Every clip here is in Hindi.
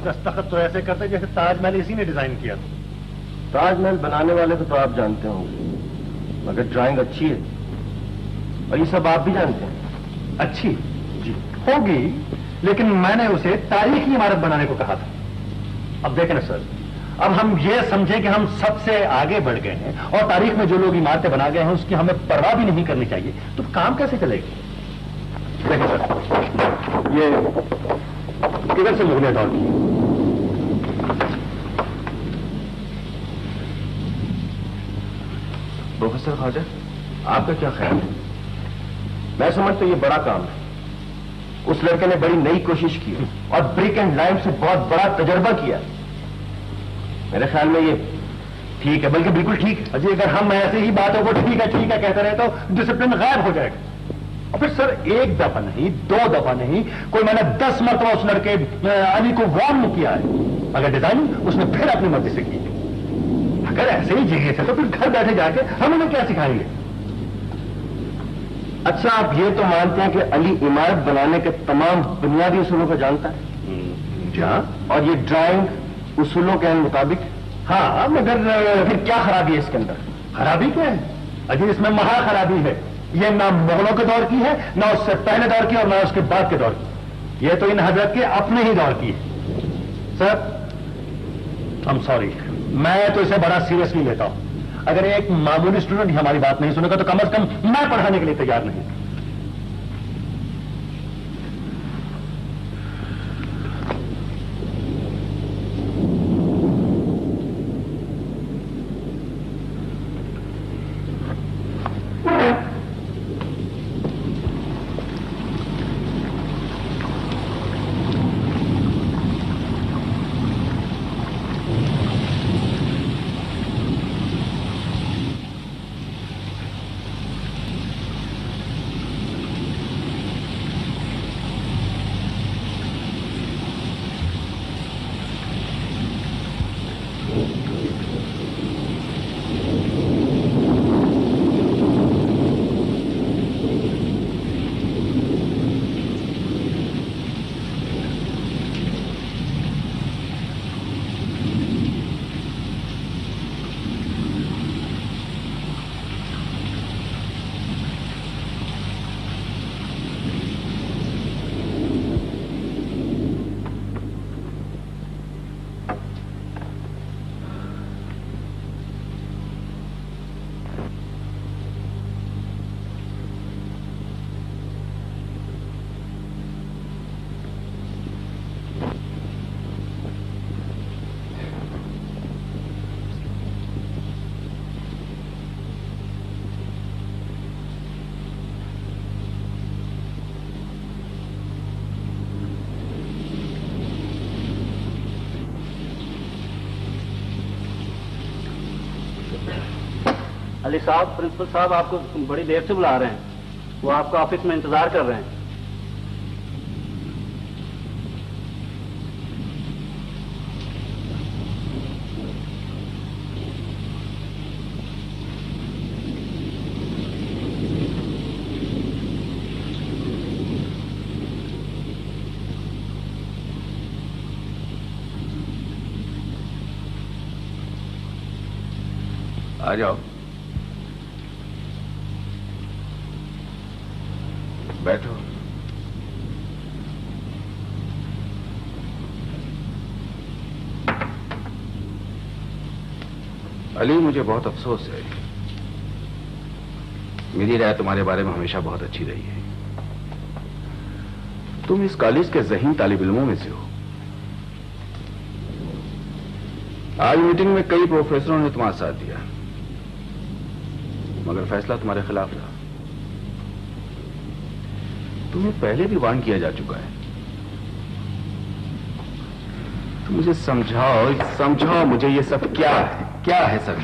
दस्तखत तो ऐसे करते जैसे ताजमहल इसी ने डिजाइन किया था। ताजमहल बनाने वाले तो आप जानते होंगे, मगर ड्राइंग अच्छी है और ये सब आप भी जानते हैं। अच्छी जी होगी, लेकिन मैंने उसे तारीखी इमारत बनाने को कहा था। अब देखें ना सर, अब हम ये समझें कि हम सबसे आगे बढ़ गए हैं और तारीख में जो लोग इमारतें बना गए हैं उसकी हमें परवाह भी नहीं करनी चाहिए, तो काम कैसे चलेगी? देखें सर, ये किधर से मुगल दौर की? प्रोफेसर ख्वाजा, आपका क्या ख्याल है? मैं समझता हूं ये बड़ा काम है। उस लड़के ने बड़ी नई कोशिश की और ब्रिक एंड लाइम से बहुत बड़ा तजर्बा किया। मेरे ख्याल में ये ठीक है, बल्कि बिल्कुल ठीक है। अजी अगर हम ऐसे ही बातों को ठीक है कहते रहे तो डिसिप्लिन गायब हो जाएगा। और फिर सर एक दफा नहीं, 2 दफा नहीं, कोई मैंने 10 मरतबा उस लड़के अली को वार्न किया है, मगर डिजाइनिंग उसने फिर अपनी मर्जी से की है। अगर ऐसे ही जगह से तो फिर घर बैठे जाके हम उन्हें क्या सिखाएंगे? अच्छा, आप ये तो मानते हैं कि अली इमारत बनाने के तमाम बुनियादी उसूलों को जानता है? जी हाँ। और ये ड्राइंग उसूलों के मुताबिक? हाँ, मगर फिर क्या खराबी है इसके अंदर? खराबी क्या है? अजी इसमें महा खराबी है। ये ना मुगलों के दौर की है, ना उससे पहले दौर की और ना उसके बाद के दौर की। ये तो इन हजरत के अपने ही दौर की है। सर आई एम सॉरी, मैं तो इसे बड़ा सीरियसली लेता हूं। अगर एक मामूली स्टूडेंट हमारी बात नहीं सुनेगा तो कम से कम मैं पढ़ाने के लिए तैयार नहीं। अली साहब, प्रिंसिपल साहब आपको बड़ी देर से बुला रहे हैं। वो आपका ऑफिस में इंतजार कर रहे हैं। आ जाओ, बैठो। अली, मुझे बहुत अफसोस है। मेरी राय तुम्हारे बारे में हमेशा बहुत अच्छी रही है। तुम इस कॉलेज के ज़हीन तालिब इल्मों में से हो। आज मीटिंग में कई प्रोफेसरों ने तुम्हारा साथ दिया, मगर फैसला तुम्हारे खिलाफ रहा। तुम्हें पहले भी वार्न किया जा चुका है। तो मुझे समझाओ मुझे ये सब क्या है सब?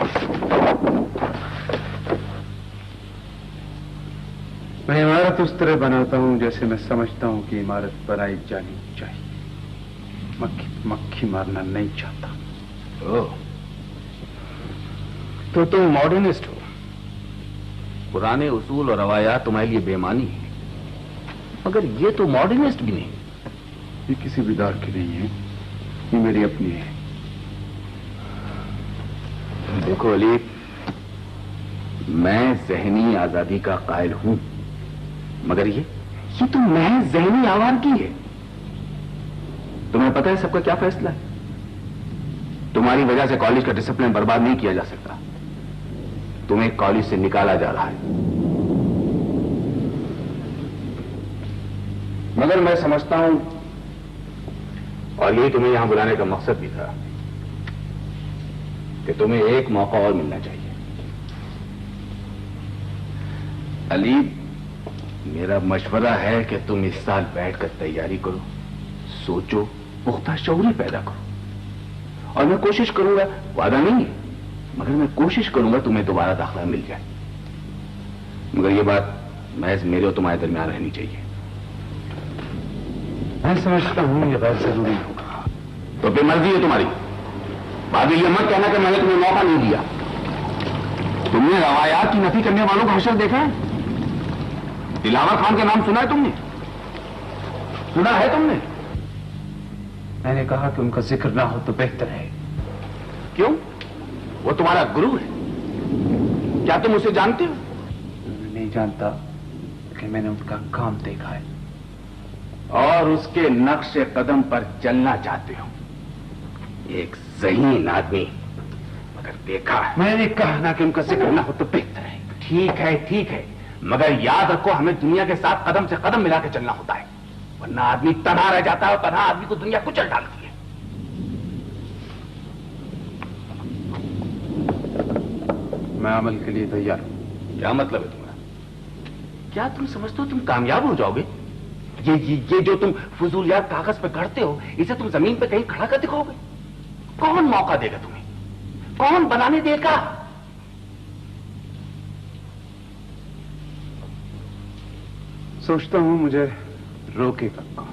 मैं इमारत उस तरह बनाता हूं जैसे मैं समझता हूं कि इमारत बनाई जानी चाहिए। मक्खी मारना नहीं चाहता। ओह, तो तुम मॉडर्निस्ट हो। पुराने उसूल और रवायात तुम्हारे लिए बेमानी है, मगर ये तो मॉडर्निस्ट भी नहीं। ये किसी भी दौर की नहीं है। ये मेरी अपनी है। देखो अली, मैं जहनी आजादी का कायल हूं, मगर ये तो महज जहनी आवारगी है। तुम्हें पता है सबका क्या फैसला है? तुम्हारी वजह से कॉलेज का डिसिप्लिन बर्बाद नहीं किया जा सकता। तुम्हें कॉलेज से निकाला जा रहा है। मगर मैं समझता हूं, और यही तुम्हें यहां बुलाने का मकसद भी था, कि तुम्हें एक मौका और मिलना चाहिए। अली, मेरा मशवरा है कि तुम इस साल बैठकर तैयारी करो, सोचो, पुख्ता शऊर पैदा करो। और मैं कोशिश करूंगा, वादा नहीं है, मगर मैं कोशिश करूंगा तुम्हें दोबारा दाखिला मिल जाए। मगर ये बात महज मेरे और तुम्हारे दरमियान रहनी चाहिए। मैं समझता हूं ये गैर जरूरी होगा। तो फिर मर्जी है तुम्हारी। बाद में ये मत कहना कि मैंने तुम्हें मौका नहीं दिया। तुमने रवायात की नफी करने वालों का हशर देखा है? दिलावर खान का नाम सुना है तुमने? सुना है तुमने? मैंने कहा कि उनका जिक्र ना हो तो बेहतर है। क्यों? वो तुम्हारा गुरु है। क्या तुम उसे जानते हो? मैं नहीं जानता, लेकिन मैंने उनका काम देखा है। और उसके नक्शे कदम पर चलना चाहते हो। एक ज़हीन आदमी, मगर देखा है। मैंने कहा ना कि उनका जिक्र ना हो तो बेहतर है। ठीक है, मगर याद रखो, हमें दुनिया के साथ कदम से कदम मिला के चलना होता है, वरना आदमी तन्हा रह जाता है और तन्हा आदमी को दुनिया कुचल डालती है। मैं अमल के लिए तैयार हूं। क्या मतलब है तुम्हारा? क्या तुम समझते हो तुम कामयाब हो जाओगे? ये जो तुम फजूलियात कागज पे करते हो, इसे तुम जमीन पे कहीं खड़ा कर दिखाओगे? कौन मौका देगा तुम्हें? कौन बनाने देगा? सोचता हूं मुझे रोकेगा कौन?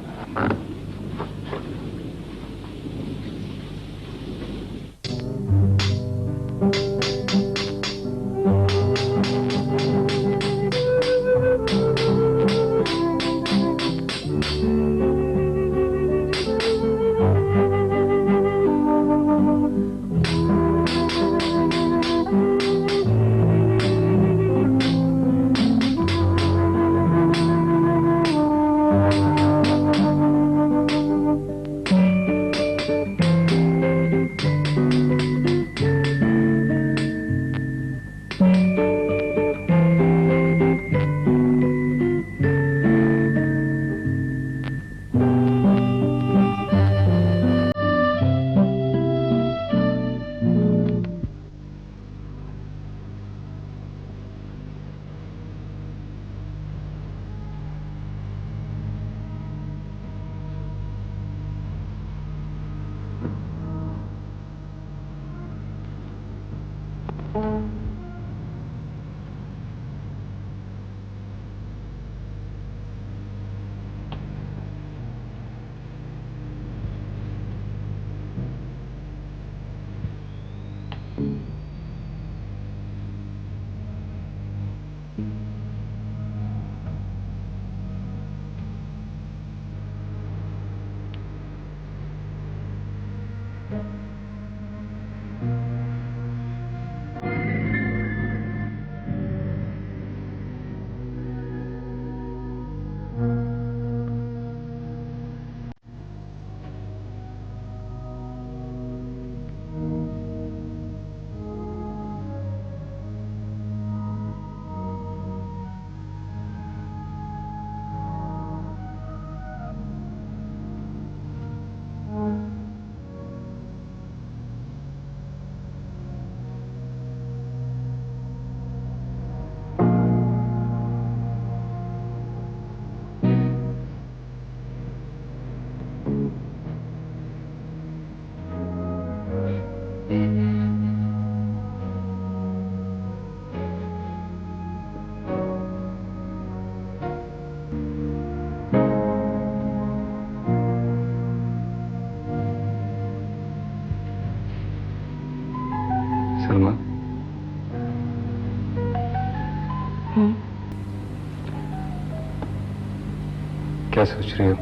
सलमा, क्या सोच रही हो?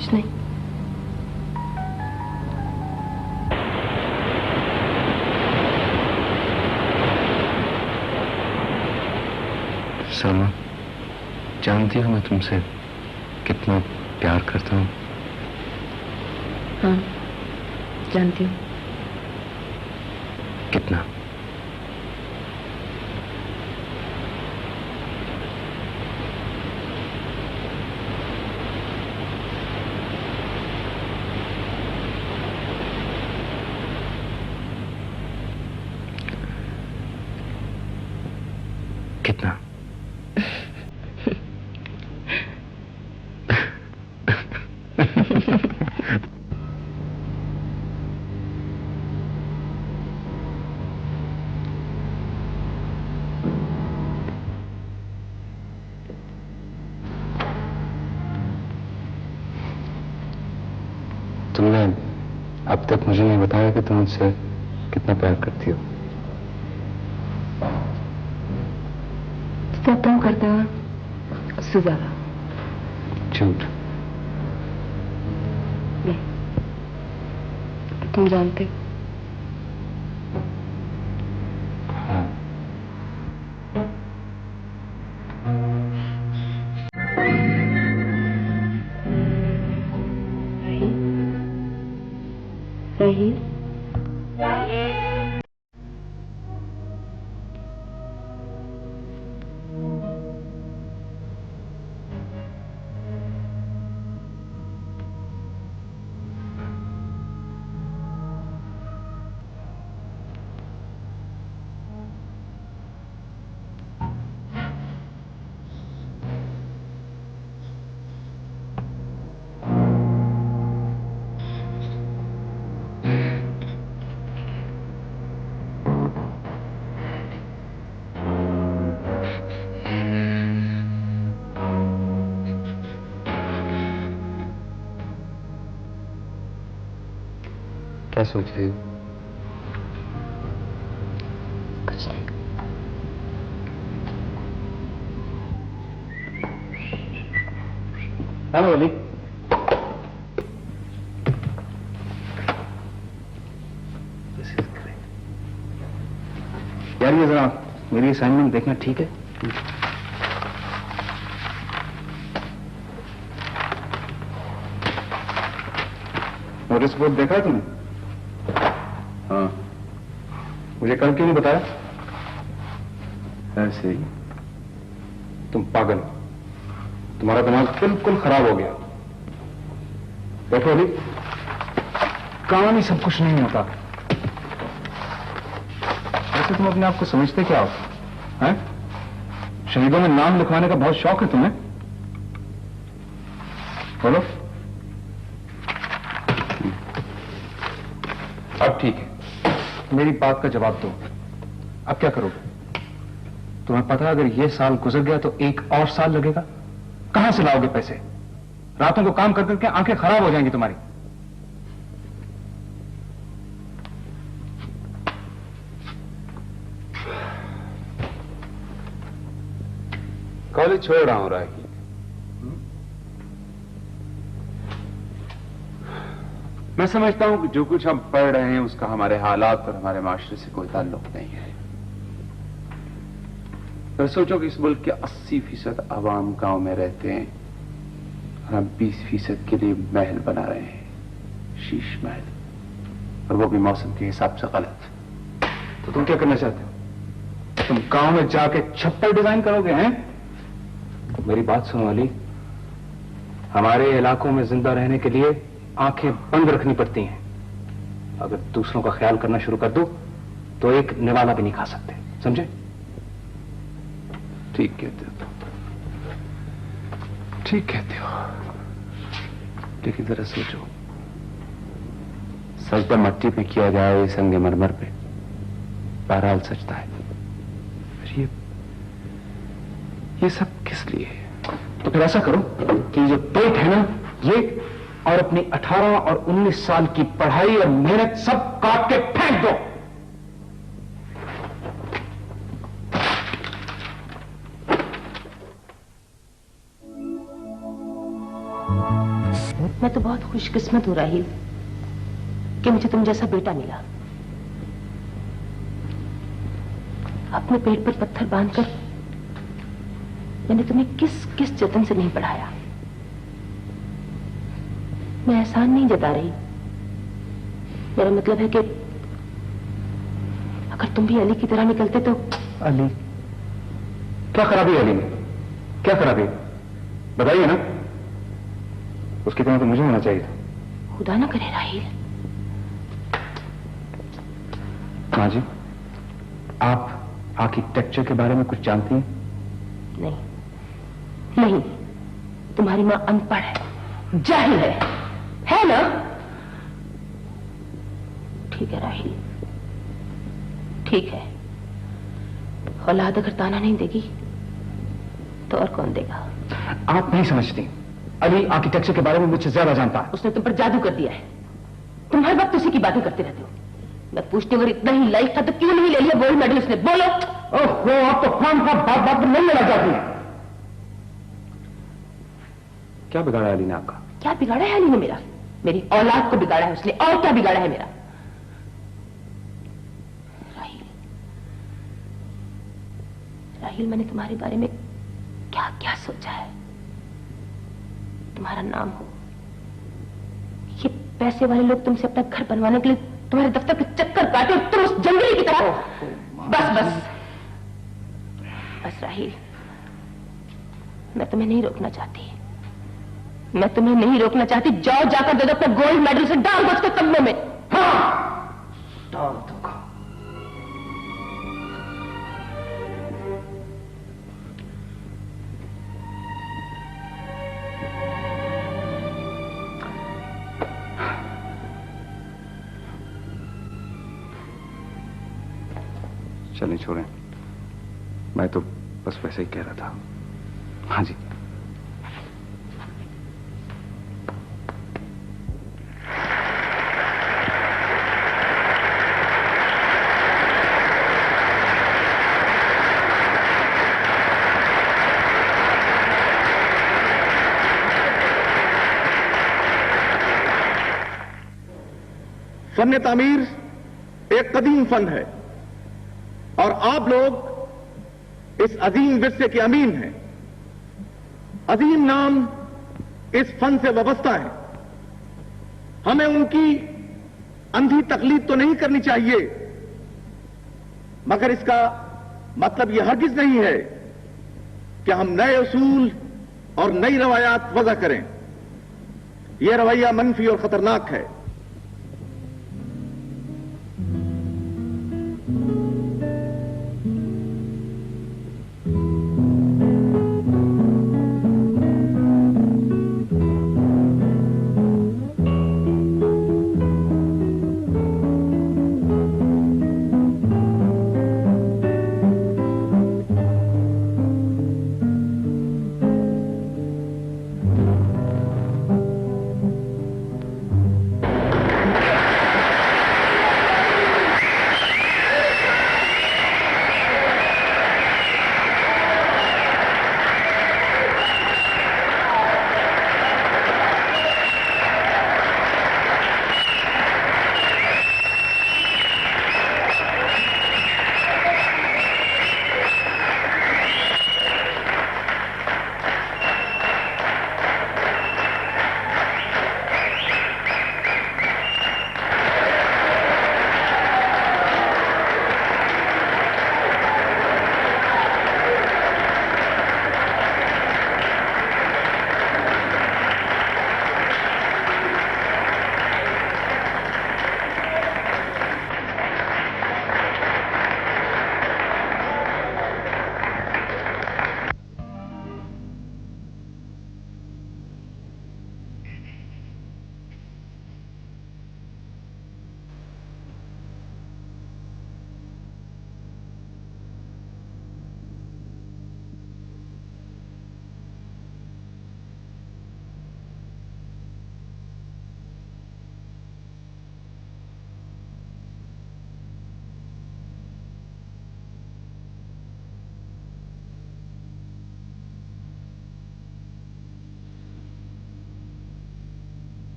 कुछ नहीं। सलमा, जानती हो मैं तुमसे कितना प्यार करता हूँ। हाँ, जानती हूँ। कितना? कितना? तुमने अब तक मुझे नहीं बताया कि तुम मुझसे कितना प्यार करती हो। तो तुम करते हो उससे ज्यादा। झूठ। नहीं, तुम जानते हो। हाँ। सही। क्या सोच रही हो? कुछ नहीं। हेलो अली। यार ये जरा मेरी असाइनमेंट देखना, ठीक है? नोटिस बोर्ड देखा है तुमने? हाँ। मुझे कल क्यों नहीं बताया? ऐसे ही। तुम पागल हो, तुम्हारा दिमाग बिल्कुल खराब हो गया। देखो अली, काम ही सब कुछ नहीं होता। वैसे तुम अपने आप को समझते क्या हो? हैं? शहीदों में नाम लिखवाने का बहुत शौक है तुम्हें? बोलो। अब ठीक है, मेरी बात का जवाब दो। अब क्या करोगे? तुम्हें पता है अगर ये साल गुजर गया तो एक और साल लगेगा। कहां से लाओगे पैसे? रातों को काम कर करके आंखें खराब हो जाएंगी तुम्हारी। कॉलेज छोड़ रहा हूं राही। मैं समझता हूं कि जो कुछ हम पढ़ रहे हैं उसका हमारे हालात और हमारे माशरे से कोई ताल्लुक नहीं है। तो सोचो कि इस मुल्क के 80% आवाम गांव में रहते हैं और हम 20% के लिए महल बना रहे हैं, शीश महल, और वो भी मौसम के हिसाब से गलत। तो तुम क्या करना चाहते हो? तुम गांव में जाके छप्पर डिजाइन करोगे? हैं? मेरी बात सुनो अली, हमारे इलाकों में जिंदा रहने के लिए आंखें बंद रखनी पड़ती हैं। अगर दूसरों का ख्याल करना शुरू कर दो तो एक निवाला भी नहीं खा सकते, समझे? ठीक कहते हो तुम, ठीक कहते हो, लेकिन जरा सोचो, सजदा मट्टी पे किया जाए, संगमरमर पे बहरहाल सजदा है। ये सब किस लिए है? तो फिर ऐसा करो कि जो पेट है ना, ये और अपनी 18 और 19 साल की पढ़ाई और मेहनत सब काट के फेंक दो। मैं मैं तो बहुत खुशकिस्मत हूं राहिल कि मुझे तुम जैसा बेटा मिला। अपने पेट पर पत्थर बांधकर मैंने तुम्हें किस किस जतन से नहीं पढ़ाया। मैं एहसान नहीं जता रही, मेरा मतलब है कि अगर तुम भी अली की तरह निकलते तो। अली? क्या खराबी है अली में? क्या खराबी? बताइए ना। उसकी तरह तो मुझे होना चाहिए था। खुदा ना करे राहिल। माँ जी, आप आर्किटेक्चर के बारे में कुछ जानती हैं? नहीं, तुम्हारी माँ अनपढ़ है, जाहिल है ना? ठीक है राहिल, ठीक है। औलाद अगर ताना नहीं देगी तो और कौन देगा? आप नहीं समझती, अली आर्किटेक्चर के बारे में मुझसे ज्यादा जानता है। उसने तुम पर जादू कर दिया है। तुम हर वक्त उसी की बातें करते रहते हो। मैं पूछती हूँ, अगर इतना ही लाइक था तो क्यों नहीं ले लिया गोल्ड मेडल उसने? बोलो। ओहो, आप तो खान का बात बात नहीं लेना चाहती हैं। क्या बिगाड़ा है अली ने आपका? क्या बिगाड़ा है अली ने मेरा? मेरी औलाद को बिगाड़ा है उसने, और क्या बिगाड़ा है मेरा? राहिल, मैंने तुम्हारे बारे में क्या क्या सोचा है। तुम्हारा नाम हो, ये पैसे वाले लोग तुमसे अपना घर बनवाने के लिए तुम्हारे दफ्तर के चक्कर काटे और तुम उस जंगली की तरह। बस राहिल, मैं तुम्हें नहीं रोकना चाहती, मैं तुम्हें नहीं रोकना चाहती। जाओ, जाकर दे दो अपना गोल्ड मेडल से, डाल दो उसके कमरे में। हाँ, डाल दो। चलें, छोड़ें, मैं तो बस वैसे ही कह रहा था। हाँ जी। फन तामीर एक कदीम फन है और आप लोग इस अजीम विरसे के अमीन हैं। अजीम नाम इस फन से वाबस्ता है। हमें उनकी अंधी तकलीद तो नहीं करनी चाहिए, मगर इसका मतलब यह हरगिज नहीं है कि हम नए उसूल और नई रवायात वज़ा करें। यह रवैया मनफी और खतरनाक है।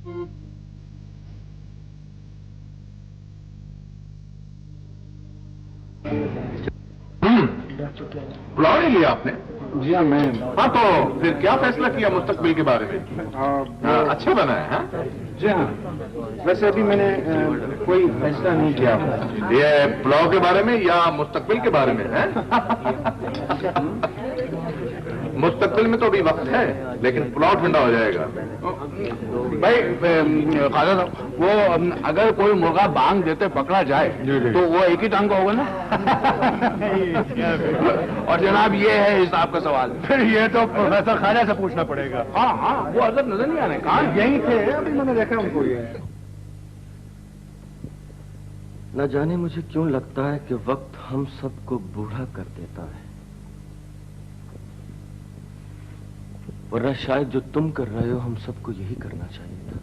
प्लॉट ही लिया आपने? जी हाँ, मैं हाँ, तो फिर क्या फैसला किया मुस्तकबिल के बारे में? अच्छा बना है? हाँ? जी हाँ, वैसे अभी मैंने कोई फैसला नहीं किया। ये प्लॉट के बारे में या मुस्तकबिल के बारे में है? मुस्तकबिल में तो अभी वक्त है, लेकिन प्लॉट ठंडा हो जाएगा। भाई खाजा साहब, वो अगर कोई मुर्गा बांग देते पकड़ा जाए तो वो एक ही टांग का होगा ना? और जनाब ये है हिसाब का सवाल। फिर ये तो प्रोफेसर खाजा से पूछना पड़ेगा। हाँ हाँ, वो अदब नजर नहीं आने कहा। यही थे, अभी मैंने देखा उनको। ये न जाने मुझे क्यों लगता है कि वक्त हम सबको बूढ़ा कर देता है, वरना शायद जो तुम कर रहे हो हम सबको यही करना चाहिए था।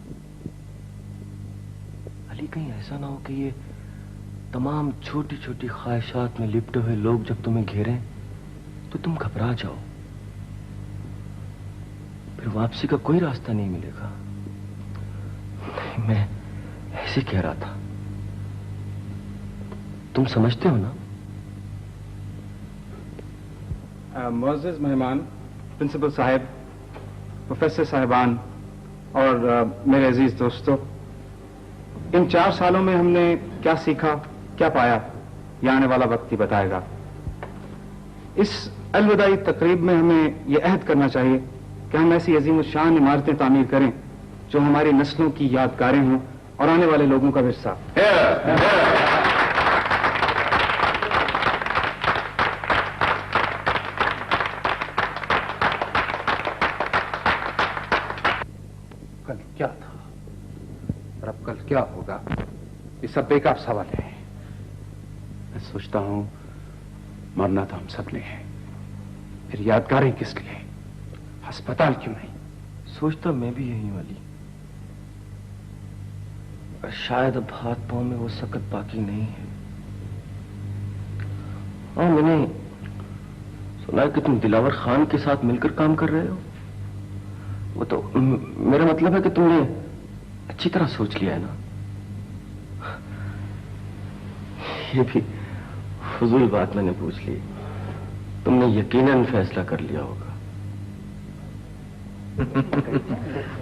अली, कहीं ऐसा ना हो कि ये तमाम छोटी छोटी ख्वाहिशात में लिपटे हुए लोग जब तुम्हें घेरें तो तुम घबरा जाओ, फिर वापसी का कोई रास्ता नहीं मिलेगा। नहीं, मैं ऐसे कह रहा था, तुम समझते हो ना? मुअज़्ज़िज़ मेहमान, प्रिंसिपल साहब, प्रोफेसर साहिबान और मेरे अजीज दोस्तों, इन 4 सालों में हमने क्या सीखा, क्या पाया, ये आने वाला वक्त ही बताएगा। इस अलविदाई तकरीब में हमें यह अहद करना चाहिए कि हम ऐसी अजीम शान इमारतें तामीर करें जो हमारी नस्लों की यादगारें हों और आने वाले लोगों का विरसा। कल क्या था और अब कल क्या होगा, ये सब बेकार सवाल है। मैं सोचता हूं मरना तो हम सब ने है, फिर यादगारें किस लिए, अस्पताल क्यों नहीं? सोचता मैं भी यही वाली, और शायद अब हाथ पांव में वो सकत बाकी नहीं है। हाँ, मैंने सुना है कि तुम दिलावर खान के साथ मिलकर काम कर रहे हो। वो तो मेरा मतलब है कि तुमने अच्छी तरह सोच लिया है ना? ये भी फजूल बात मैंने पूछ ली, तुमने यकीनन फैसला कर लिया होगा।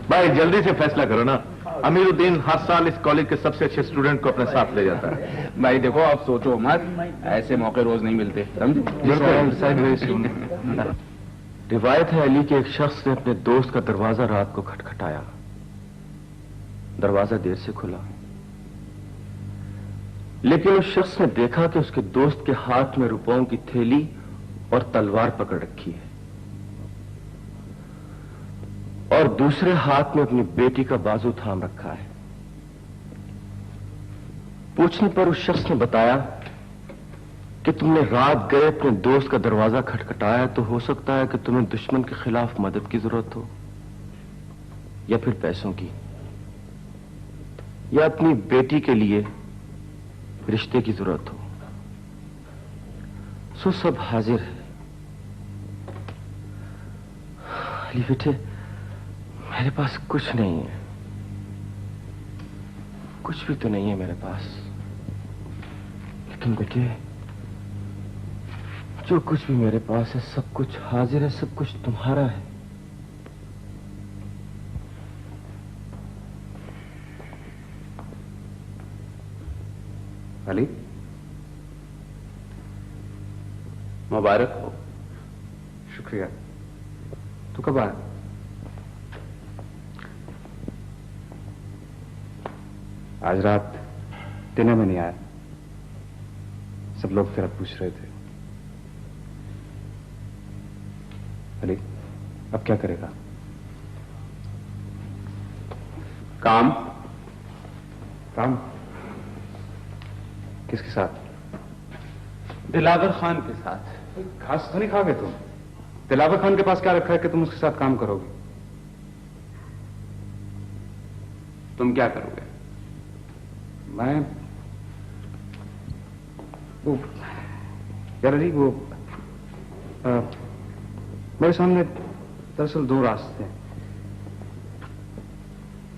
भाई जल्दी से फैसला करो ना। अमीरुद्दीन हर साल इस कॉलेज के सबसे अच्छे स्टूडेंट को अपने साथ ले जाता है। भाई देखो, आप सोचो मत, ऐसे मौके रोज नहीं मिलते, समझे? रिवायत है अली के एक शख्स ने अपने दोस्त का दरवाजा रात को खटखटाया। दरवाजा देर से खुला, लेकिन उस शख्स ने देखा कि उसके दोस्त के हाथ में रुपयों की थैली और तलवार पकड़ रखी है और दूसरे हाथ में अपनी बेटी का बाजू थाम रखा है। पूछने पर उस शख्स ने बताया कि तुमने रात गए अपने दोस्त का दरवाजा खटखटाया तो हो सकता है कि तुम्हें दुश्मन के खिलाफ मदद की जरूरत हो, या फिर पैसों की, या अपनी बेटी के लिए रिश्ते की जरूरत हो। सो सब हाजिर है। अली बेटे, मेरे पास कुछ नहीं है, कुछ भी तो नहीं है मेरे पास, लेकिन बेटे जो कुछ भी मेरे पास है सब कुछ हाजिर है, सब कुछ तुम्हारा है। अली, मुबारक हो। शुक्रिया। तू कब आया? आज रात डिनर में नहीं आया, सब लोग तेरा पूछ रहे थे। अली, अब क्या करेगा? काम काम? किसके साथ? दिलावर खान के साथ। घास तो नहीं खाओगे तुम? दिलावर खान के पास क्या रखा है कि तुम उसके साथ काम करोगे? तुम क्या करोगे? मैं वो यार अली, वो मेरे सामने दरअसल 2 रास्ते हैं।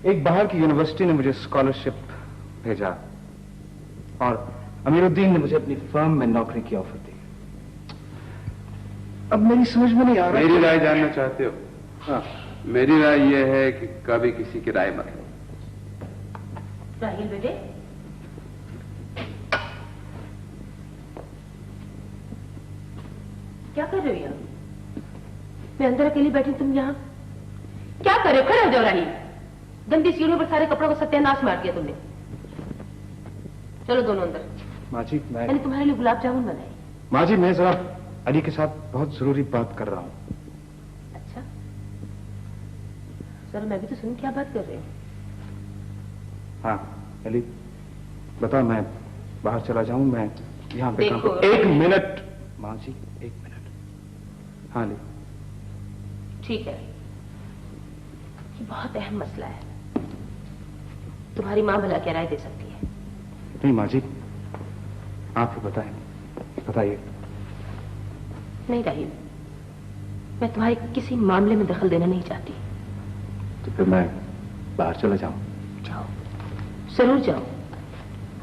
एक बाहर की यूनिवर्सिटी ने मुझे स्कॉलरशिप भेजा और अमीरुद्दीन ने मुझे अपनी फर्म में नौकरी की ऑफर दी। अब मेरी समझ में नहीं आ रहा। मेरी राय जानना चाहते हो? हाँ। मेरी राय यह है कि कभी किसी की राय मत लो। राहिल बेटे, क्या कर रहे हो यहाँ? मैं अंदर अकेली बैठी, तुम यहाँ क्या कर रहे हो? खड़े हो जाओ राहिल। गंदी सीढ़ियों पर सारे कपड़ों को सत्यानाश मार दिया तुमने। चलो दोनों अंदर। माँ जी मैंने तुम्हारे लिए गुलाब जामुन बनाए। माँ जी मैं जरा अली के साथ बहुत जरूरी बात कर रहा हूँ। अच्छा, चलो मैं भी तो सुन क्या बात कर रहे हो। हाँ अली बता, मैं बाहर चला जाऊं? मैं यहाँ पे देखो, एक मिनट माँ जी, एक मिनट। हाँ अली। ठीक है, ये बहुत अहम मसला है। तुम्हारी माँ भला क्या राय दे सकती है? नहीं माँ जी, आप ही बताएं, बताइए। नहीं राहिल, मैं तुम्हारे किसी मामले में दखल देना नहीं चाहती। तो फिर मैं बाहर चला जाऊं? जाओ, जरूर जाओ,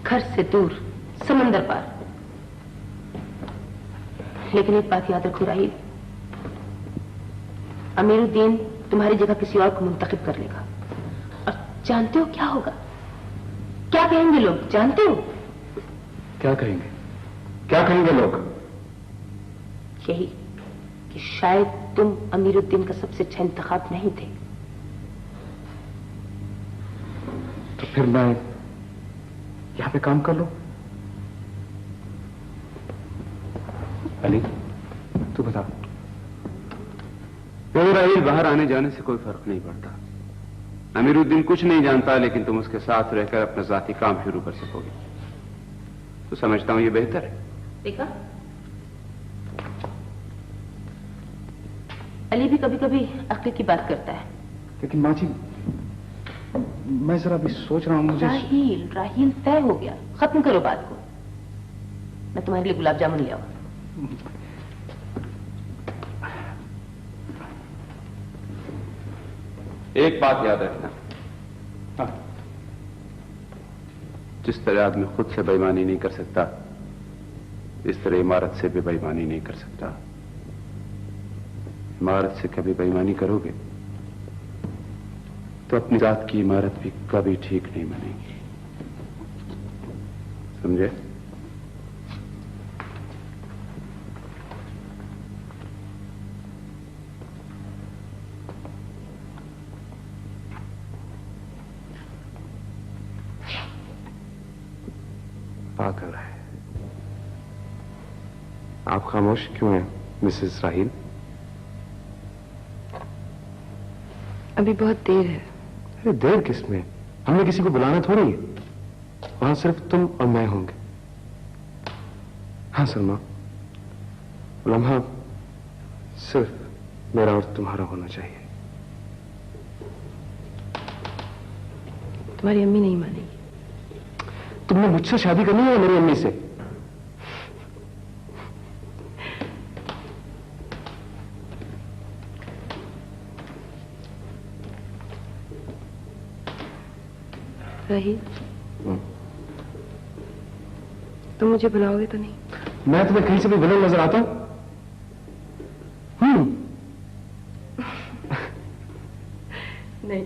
घर से दूर, समंदर पार। लेकिन एक बात याद रखो राहिल, अमीरुद्दीन तुम्हारी जगह किसी और को मुंतखब कर लेगा। और जानते हो क्या होगा? क्या कहेंगे लोग, जानते हो? क्या कहेंगे? क्या कहेंगे लोग? यही कि शायद तुम अमीरुद्दीन का सबसे अच्छा इंतखाब नहीं थे। तो फिर मैं यहां पे काम कर लूं? अली तू बता। राहिल, बाहर आने जाने से कोई फर्क नहीं पड़ता। अमीरुद्दीन कुछ नहीं जानता, लेकिन तुम उसके साथ रहकर अपना जाती काम शुरू कर सकोगे। तो समझता हूं ये बेहतर है। देखा, अली भी कभी कभी अक्ल की बात करता है। लेकिन माँ जी मैं जरा भी सोच रहा हूं। मुझे राहिल तय हो गया, खत्म करो बात को। मैं तुम्हारे लिए गुलाब जामुन ले आऊं। एक बात याद रखना, हाँ। जिस तरह आदमी खुद से बेईमानी नहीं कर सकता, इस तरह इमारत से भी बेईमानी नहीं कर सकता। इमारत से कभी बेईमानी करोगे तो अपनी जात की इमारत भी कभी ठीक नहीं बनेगी। समझे? पागल है। आप खामोश क्यों हैं मिसेस राहिल? अभी बहुत देर है। अरे देर किसमें? हमने किसी को बुलाना थोड़ी है। वहां सिर्फ तुम और मैं होंगे। हाँ सलमा, लम्हा सिर्फ मेरा और तुम्हारा होना चाहिए। तुम्हारी अम्मी नहीं मानेगी। तुमने मुझसे शादी करनी है या मेरी अम्मी से? राहिल, तुम मुझे बुलाओगे तो नहीं? मैं तुम्हें कहीं से भी विलन नजर आता हूं? नहीं।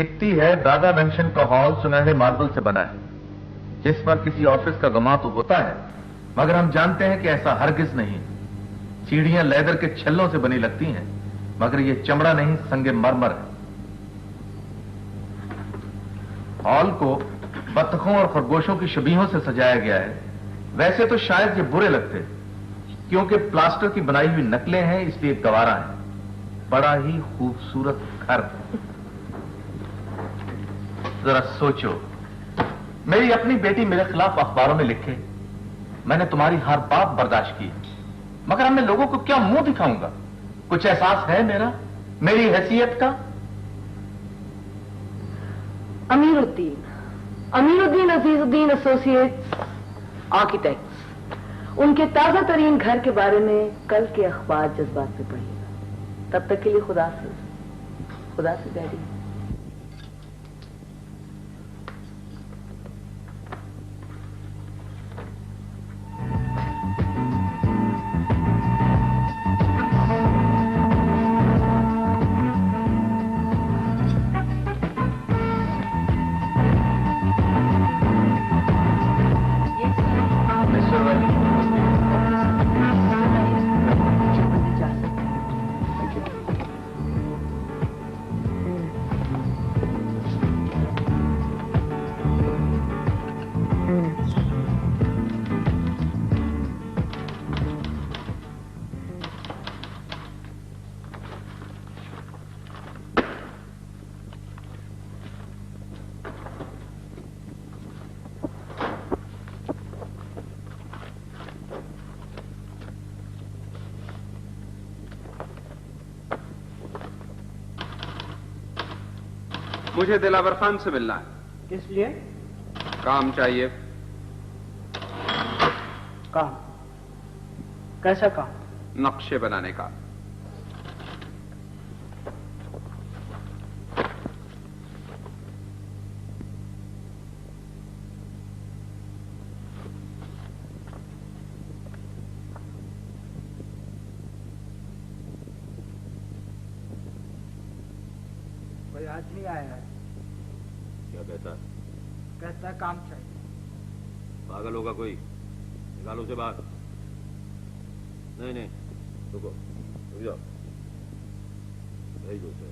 लिखती है, दादा मेंशन का हॉल सुनहरे मार्बल से बना है, जिस पर किसी ऑफिस का गमा तो होता है, मगर हम जानते हैं कि ऐसा हरगिज नहीं। सीढ़ियां लेदर के छल्लों से बनी लगती हैं, मगर यह चमड़ा नहीं, संगे मरमर है। हॉल को बतखों और खरगोशों की शबीहों से सजाया गया है। वैसे तो शायद ये बुरे लगते, क्योंकि प्लास्टर की बनाई हुई नकलें हैं, इसलिए गवारा है। बड़ा ही खूबसूरत घर। जरा सोचो, मेरी अपनी बेटी मेरे खिलाफ अखबारों में लिखे, मैंने तुम्हारी हर बात बर्दाश्त की, मगर अब मैं लोगों को क्या मुंह दिखाऊंगा? कुछ एहसास है मेरा, मेरी हैसियत का? अमीरुद्दीन अजीजुद्दीन एसोसिएट्स आर्किटेक्ट्स, उनके ताजा तरीन घर के बारे में कल के अखबार जज्बात से पढ़िएगा। तब तक के लिए खुदा से डैडी। मुझे दिलावर खान से मिलना है। किस लिए? काम चाहिए। काम? कैसा काम? नक्शे बनाने का। कोई आदमी आया है। क्या कहता है? कहता है काम चाहिए। पागल होगा कोई? निकालो उसे बाहर। नहीं, रुको, रुक जाओ, भेज दो उसे।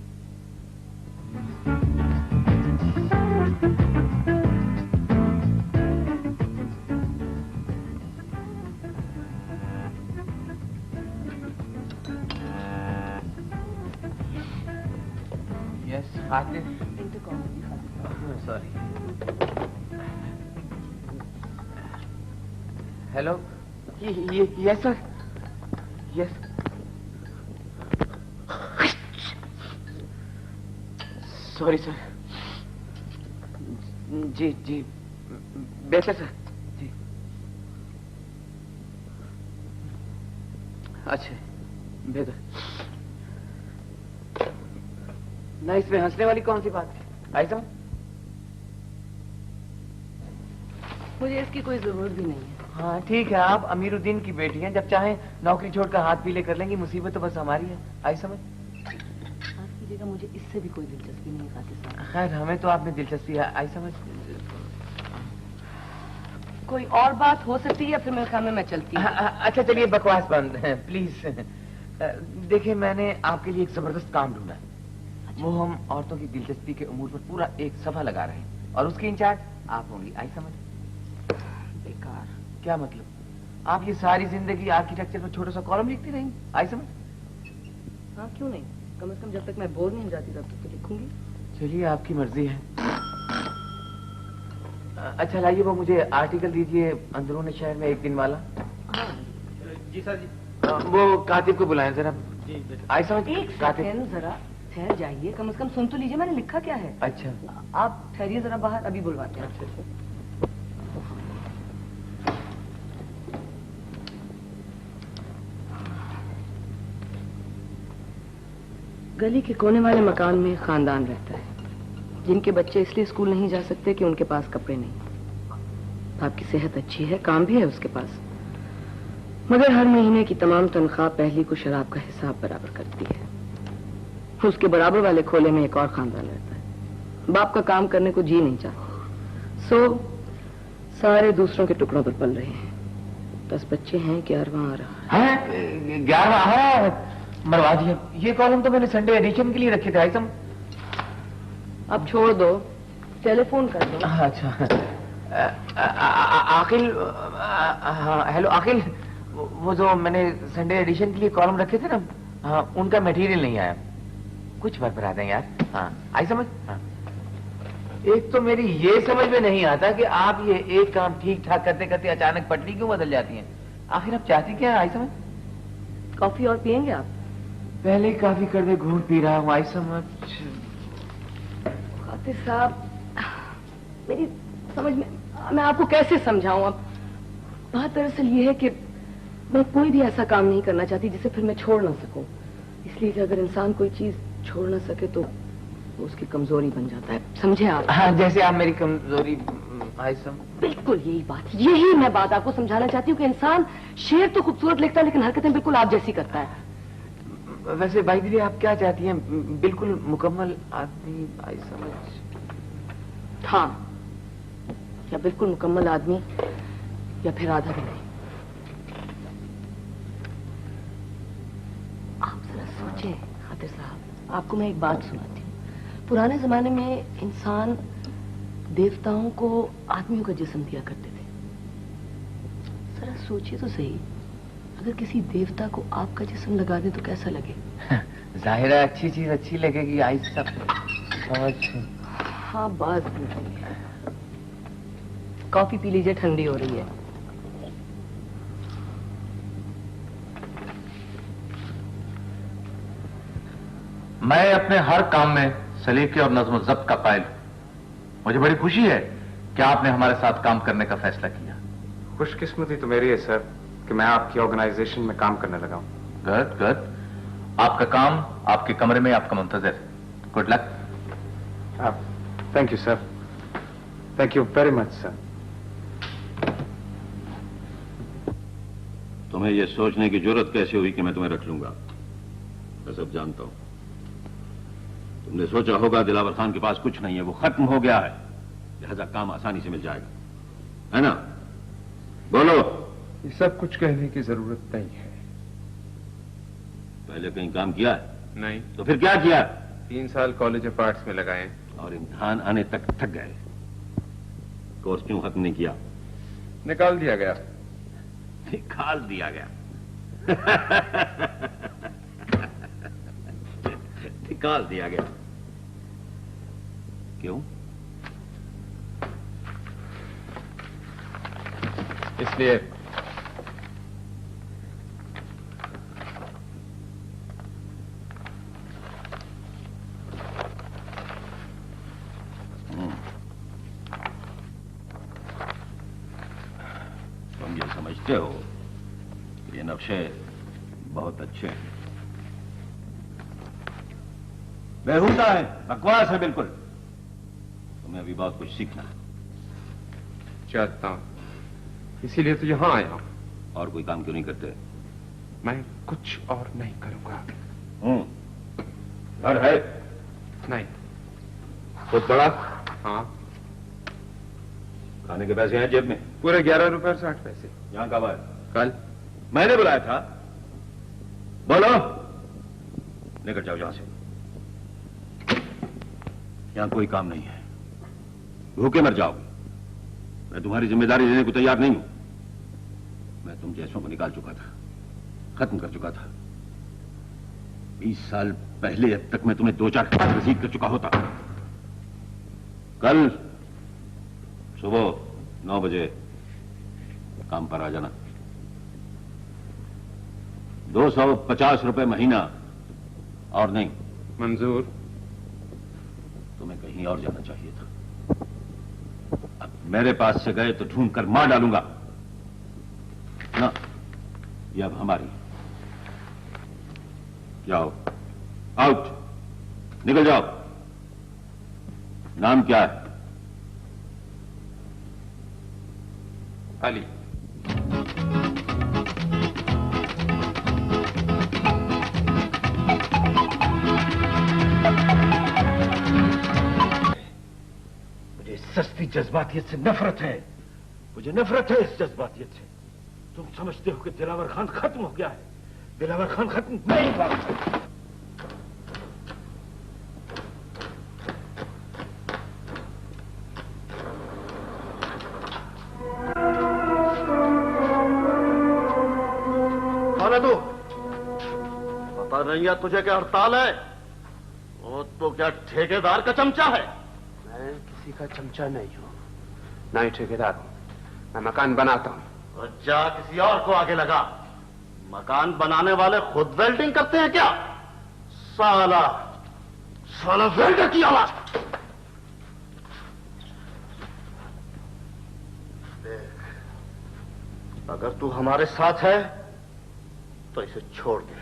यस खातिर। Sorry. Hello, yes sir, yes. Sorry sir. जी बेहतर सर। जी अच्छा, बेहतर। ना इसमें हंसने वाली कौन सी बात है? आई समझ? मुझे इसकी कोई जरूरत भी नहीं है। हाँ ठीक है, आप अमीरुद्दीन की बेटी हैं, जब चाहें नौकरी छोड़कर हाथ पीले कर लेंगी। मुसीबत तो बस हमारी है। आई समझ? माफ कीजिएगा, मुझे इससे भी कोई दिलचस्पी नहीं है कातिल साहब। खैर, हमें तो आप में दिलचस्पी है। आई समझ? कोई और बात हो सकती है या फिर मेरे ख्याल में मैं चलती हूँ। अच्छा चलिए, बकवास बंद है प्लीज। देखिए, मैंने आपके लिए एक जबरदस्त काम ढूंढा है। वो हम औरतों की दिलचस्पी के उमूर पर पूरा एक सफा लगा रहे हैं, और उसकी इंचार्ज आप होंगी। आई समझ? बेकार। क्या मतलब? आप ये सारी जिंदगी आर्किटेक्चर पर छोटा सा कॉलम लिखती रहेंगी। आई समझ? हाँ क्यों नहीं, कम से कम जब तक मैं बोर नहीं हो जाती तब तक तो लिखूंगी। चलिए, आपकी मर्जी है। अच्छा लाइए, वो मुझे आर्टिकल दीजिए, अंदरूनी शहर में एक दिन वाला। जी सर जी। वो कातिब को बुलाएं जरा। जी। आई समझ? एक सेकंड, जरा ठहर जाइए, कम से कम सुन तो लीजिए मैंने लिखा क्या है। अच्छा, आप ठहरिए जरा बाहर, अभी बुलवाते हैं। अच्छा। गली के कोने वाले मकान में खानदान रहता है, जिनके बच्चे इसलिए स्कूल नहीं जा सकते कि उनके पास कपड़े नहीं। आपकी सेहत अच्छी है, काम भी है उसके पास, मगर हर महीने की तमाम तनख्वाह पहली को शराब का हिसाब बराबर करती है। उसके बराबर वाले खोले में एक और खानदान रहता है, बाप का काम करने को जी नहीं चाहते। सो सारे दूसरों के टुकड़ों पर पल रहे हैं। 10 बच्चे हैं, 11वां आ रहा है। 11वां है, मरवा दिया। ये कॉलम तो मैंने संडे एडिशन के लिए रखे थे। आइसम अब छोड़ दो, टेलीफोन कर दो। अच्छा आखिल, हेलो आखिल, वो जो मैंने संडे एडिशन के लिए कॉलम रखे थे ना, हाँ, उनका मटेरियल नहीं आया। कुछ बार करा दें यार। हाँ आई समझ। हाँ। एक तो मेरी ये समझ में नहीं आता कि आप ये एक काम ठीक ठाक करते करते अचानक पटरी क्यों बदल जाती हैं। आखिर आप चाहती क्या है? आई समझ। कॉफी और पियेंगे आप? पहले काफी कर दे, घूट पी रहा हूँ। आई समझ। खातिर साहब, मेरी समझ में, मैं आपको कैसे समझाऊं? अब बात दरअसल ये है कि मैं कोई भी ऐसा काम नहीं करना चाहती जिसे फिर मैं छोड़ ना सकूं। इसलिए कि अगर इंसान कोई चीज छोड़ ना सके तो वो उसकी कमजोरी बन जाता है, समझे आप? हाँ, जैसे आप मेरी कमजोरी। बिल्कुल यही बात, यही मैं बात आपको समझाना चाहती हूँ कि इंसान शेर तो खूबसूरत लिखता है लेकिन हरकतें बिल्कुल आप जैसी करता है। वैसे भाई दीदी, आप क्या चाहती हैं? बिल्कुल मुकम्मल आदमी। आई समझ। हाँ, या बिल्कुल मुकम्मल आदमी या फिर आधा भी नहीं। आप जरा सोचें खातिर साहब, आपको मैं एक बात सुनाती हूँ। पुराने जमाने में इंसान देवताओं को आदमियों का जिस्म दिया करते थे। जरा सोचिए तो सही, अगर किसी देवता को आपका जिस्म लगा दे तो कैसा लगे? जाहिर है अच्छी चीज अच्छी लगेगी। आई सब समझ। हाँ, बस कॉफी पी लीजिए, ठंडी हो रही है। मैं अपने हर काम में सलीके और नज़्म ज़ब्त का कायल हूं। मुझे बड़ी खुशी है कि आपने हमारे साथ काम करने का फैसला किया। खुशकिस्मती तो मेरी है सर कि मैं आपकी ऑर्गेनाइजेशन में काम करने लगा हूं। Good good. आपका काम आपके कमरे में आपका मुंतजर है। Good luck. Thank you sir, thank you very much sir. तुम्हें यह सोचने की जरूरत कैसे हुई कि मैं तुम्हें रख लूंगा? मैं सब जानता हूं। तुमने सोचा होगा दिलावर खान के पास कुछ नहीं है, वो खत्म हो गया है, लिहाजा काम आसानी से मिल जाएगा, है ना? बोलो। ये सब कुछ कहने की जरूरत नहीं है। पहले कहीं काम किया है? नहीं। तो फिर क्या किया? 3 साल कॉलेज ऑफ आर्ट्स में लगाए और इम्तिहान आने तक थक गए। कोर्स क्यों खत्म नहीं किया? निकाल दिया गया। निकाल दिया गया। निकाल दिया गया। क्यों? इसलिए तुम ये समझते हो कि ये नक्शे बहुत अच्छे हैं? बेहुदा है, बकवास है बिल्कुल। तुम्हें अभी बहुत कुछ सीखना है। चाहता हूं, इसीलिए तो यहां आया हूं। और कोई काम क्यों नहीं करते? मैं कुछ और नहीं करूंगा। घर है? नहीं। खुद बड़ा? हाँ। खाने के पैसे हैं जेब में? पूरे 11 रुपए और 60 पैसे। यहां कब आए? कल। मैंने बुलाया था। बोलो। निकल जाओ यहां से। यहां कोई काम नहीं है, भूखे मर जाओगे। मैं तुम्हारी जिम्मेदारी लेने को तैयार नहीं हूं। मैं तुम जैसों को निकाल चुका था, खत्म कर चुका था। 20 साल पहले अब तक मैं तुम्हें 2-4 खत रसीद कर चुका होता। कल सुबह 9 बजे काम पर आ जाना। 250 रुपए महीना और नहीं। मंजूर। तुम्हें कहीं और जाना चाहिए था। अब मेरे पास से गए तो ढूंढ कर मार डालूंगा ना। ये अब हमारी। जाओ, आउट, निकल जाओ। नाम क्या है? अली। सस्ती जज्बातियत से नफरत है। मुझे नफरत है इस जज्बातियत से। तुम समझते हो कि दिलावर खान खत्म हो गया है। दिलावर खान खत्म नहीं हुआ। कौन है तू? पता नहीं है तुझे क्या हड़ताल है? वो तो क्या ठेकेदार का चमचा है? मैं किसी का चमचा नहीं हूं, ना ही ठेकेदार हूं। मैं मकान बनाता हूं। और जा किसी और को आगे लगा। मकान बनाने वाले खुद वेल्डिंग करते हैं क्या? साला साला वेल्डर की औलाद। देख, अगर तू हमारे साथ है तो इसे छोड़ दे,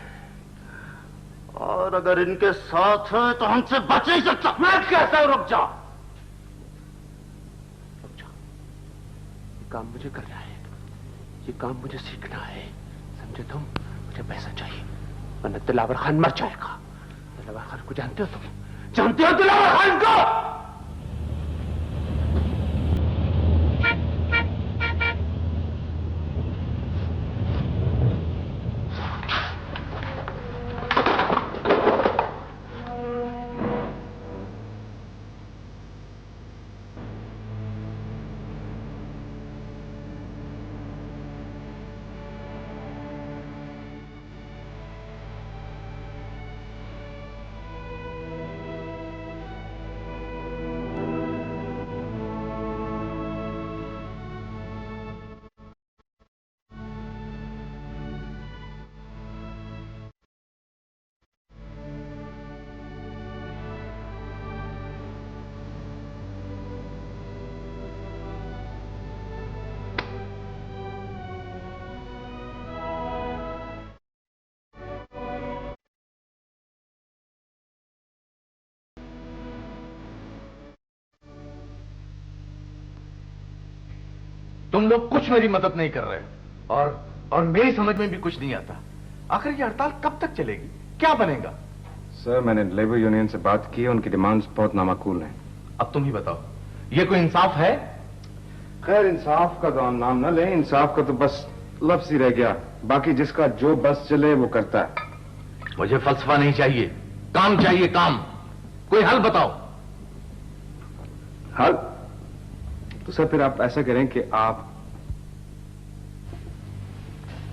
और अगर इनके साथ है तो हमसे बच नहीं सकता। मैं कहता हूं रुक जा। काम मुझे करना है, ये काम मुझे सीखना है, समझे तुम? मुझे पैसा चाहिए, वरना दिलावर खान मर जाएगा। दिलावर खान को जानते हो तुम? जानते हो दिलावर खान को? तुम लोग कुछ मेरी मदद नहीं कर रहे और मेरी समझ में भी कुछ नहीं आता। आखिर ये हड़ताल कब तक चलेगी? क्या बनेगा? सर, मैंने लेबर यूनियन से बात की है, उनकी डिमांड्स बहुत नामाकूल हैं। अब तुम ही बताओ, ये कोई इंसाफ है? खैर, इंसाफ का तो हम नाम न लें, इंसाफ का तो बस लफ्ज ही रह गया। बाकी जिसका जो बस चले वो करता है। मुझे फलसफा नहीं चाहिए, काम चाहिए, काम। कोई हल बताओ। हल? तो सर फिर आप ऐसा करें कि आप...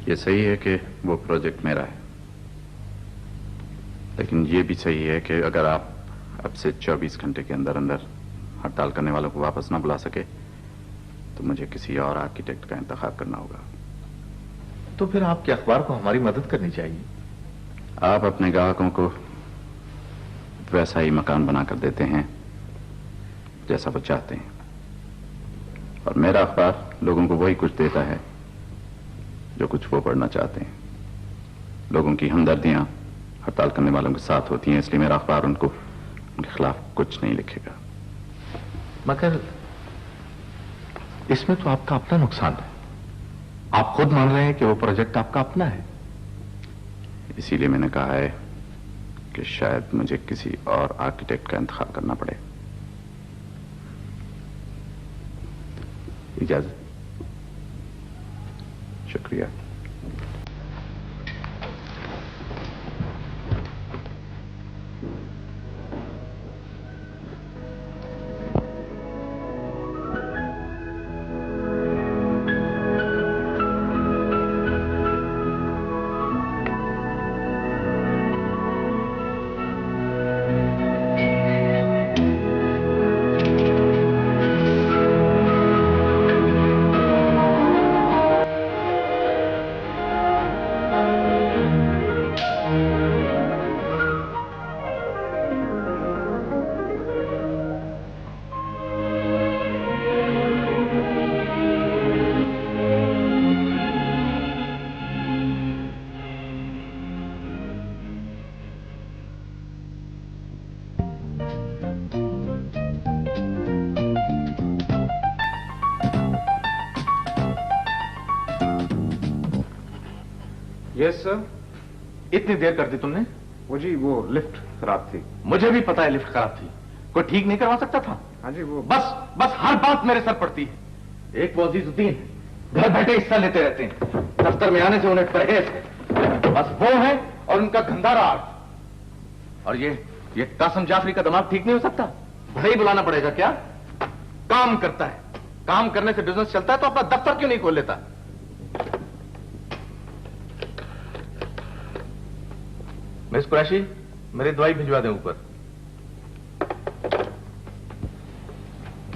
ये सही है कि वो प्रोजेक्ट मेरा है, लेकिन ये भी सही है कि अगर आप अब से 24 घंटे के अंदर अंदर हड़ताल करने वालों को वापस ना बुला सके तो मुझे किसी और आर्किटेक्ट का इंतखाब करना होगा। तो फिर आपके अखबार को हमारी मदद करनी चाहिए। आप अपने ग्राहकों को वैसा ही मकान बनाकर देते हैं जैसा वो चाहते हैं, और मेरा अखबार लोगों को वही कुछ देता है जो कुछ वो पढ़ना चाहते हैं। लोगों की हमदर्दियां हड़ताल करने वालों के साथ होती हैं, इसलिए मेरा अखबार उनके खिलाफ कुछ नहीं लिखेगा। मगर इसमें तो आपका अपना नुकसान है। आप खुद मान रहे हैं कि वो प्रोजेक्ट आपका अपना है। इसीलिए मैंने कहा है कि शायद मुझे किसी और आर्किटेक्ट का इंतखाब करना पड़े। इजाजत। शुक्रिया। Yes sir. इतनी देर कर दी तुमने? वो जी वो लिफ्ट खराब थी। मुझे भी पता है लिफ्ट खराब थी, कोई ठीक नहीं करवा सकता था? हाँ जी, वो बस हर बात मेरे सर पड़ती है। एक वो अजीजुद्दीन घर बैठे हिस्सा लेते रहते हैं, दफ्तर में आने से उन्हें परहेज है। बस वो है और उनका गंदा राज। और ये कासम जाफरी का दिमाग ठीक नहीं हो सकता? भले ही बुलाना पड़ेगा क्या? काम करता है, काम करने से बिजनेस चलता है, तो अपना दफ्तर क्यों नहीं खोल लेता? मिस कुरैशी, मेरी दवाई भिजवा दें ऊपर।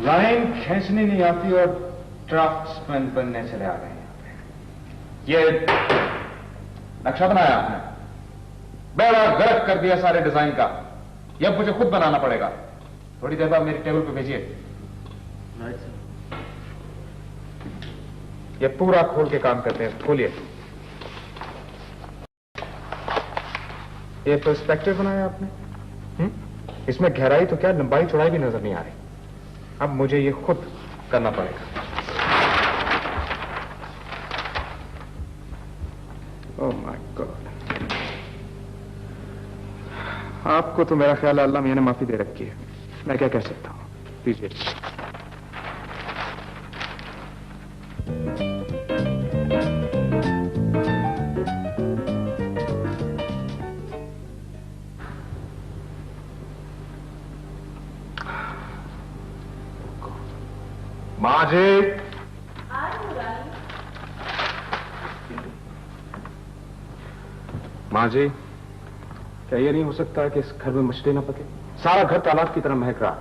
लाइन खींचनी नहीं आती और ड्राफ्ट्समैन बनने चले आ गए हैं। ये नक्शा बनाया आपने, बेड़ा गर्क कर दिया सारे डिजाइन का। ये अब मुझे खुद बनाना पड़ेगा। थोड़ी देर बाद मेरी टेबल पे भेजिए। ये पूरा खोल के काम करते हैं, खोलिए। ये पर्सपेक्टिव बनाया आपने? इसमें गहराई तो क्या, लंबाई चौड़ाई भी नजर नहीं आ रही। अब मुझे ये खुद करना पड़ेगा। ओह माय गॉड, आपको तो मेरा ख्याल है अल्लाह मियां ने माफी दे रखी है। मैं क्या कह सकता हूं, दीजिए। माँ जी, माँ जी, क्या ये नहीं हो सकता है कि इस घर में मछली ना पके? सारा घर तालाब की तरह महक रहा।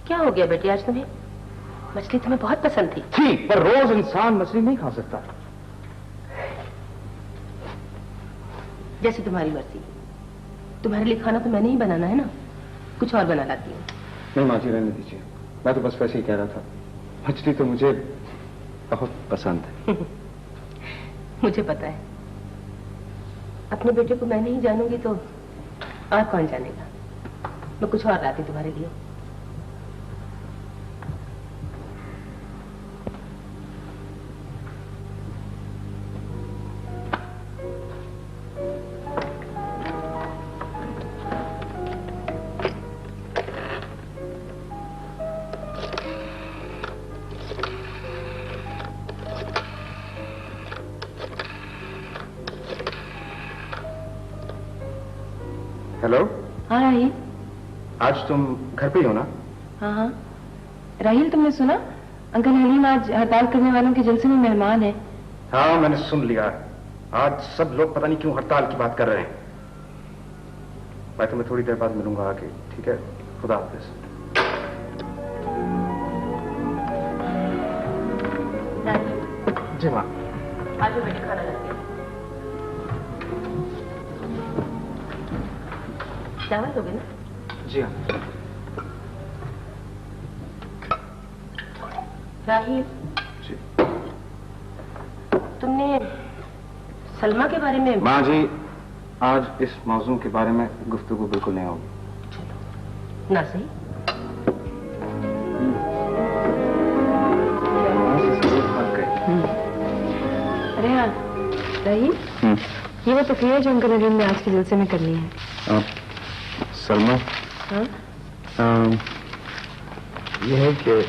क्या हो गया बेटी आज तुम्हें? मछली तुम्हें बहुत पसंद थी। ठीक, पर रोज इंसान मछली नहीं खा सकता। जैसे तुम्हारी मर्जी। तुम्हारे लिए खाना तो मैंने ही बनाना है ना, कुछ और बना लाती हूँ। नहीं माँ जी, रहने दीजिए। मैं तो बस वैसे ही कह रहा था, मछली तो मुझे बहुत पसंद है। मुझे पता है। अपने बेटे को मैं नहीं जानूंगी तो और कौन जानेगा। मैं कुछ और लाती तुम्हारे लिए। हेलो। हाँ राहील। आज तुम घर पे ही हो ना? हाँ हाँ राहील, तुमने सुना अंकल हलीम आज हड़ताल करने वालों के जलसे में मेहमान है। हाँ मैंने सुन लिया। आज सब लोग पता नहीं क्यों हड़ताल की बात कर रहे हैं। मैं तुम्हें थोड़ी देर बाद मिलूंगा आके, ठीक है? खुदा हाफिज। जी माँ। आज बेटे खाना लाते हैं। चावल दोगे ना? जी हाँ। राहील, जी। तुमने सलमा के बारे में? माँ जी, आज इस मौजू के बारे में गुफ्तगू बिल्कुल नहीं होगी। ना सही। अरे हाँ राहील, ये वो तकरीर है जो अंकल हलीम ने आज के जलसे में करनी है। सलमा, हाँ? ये है कि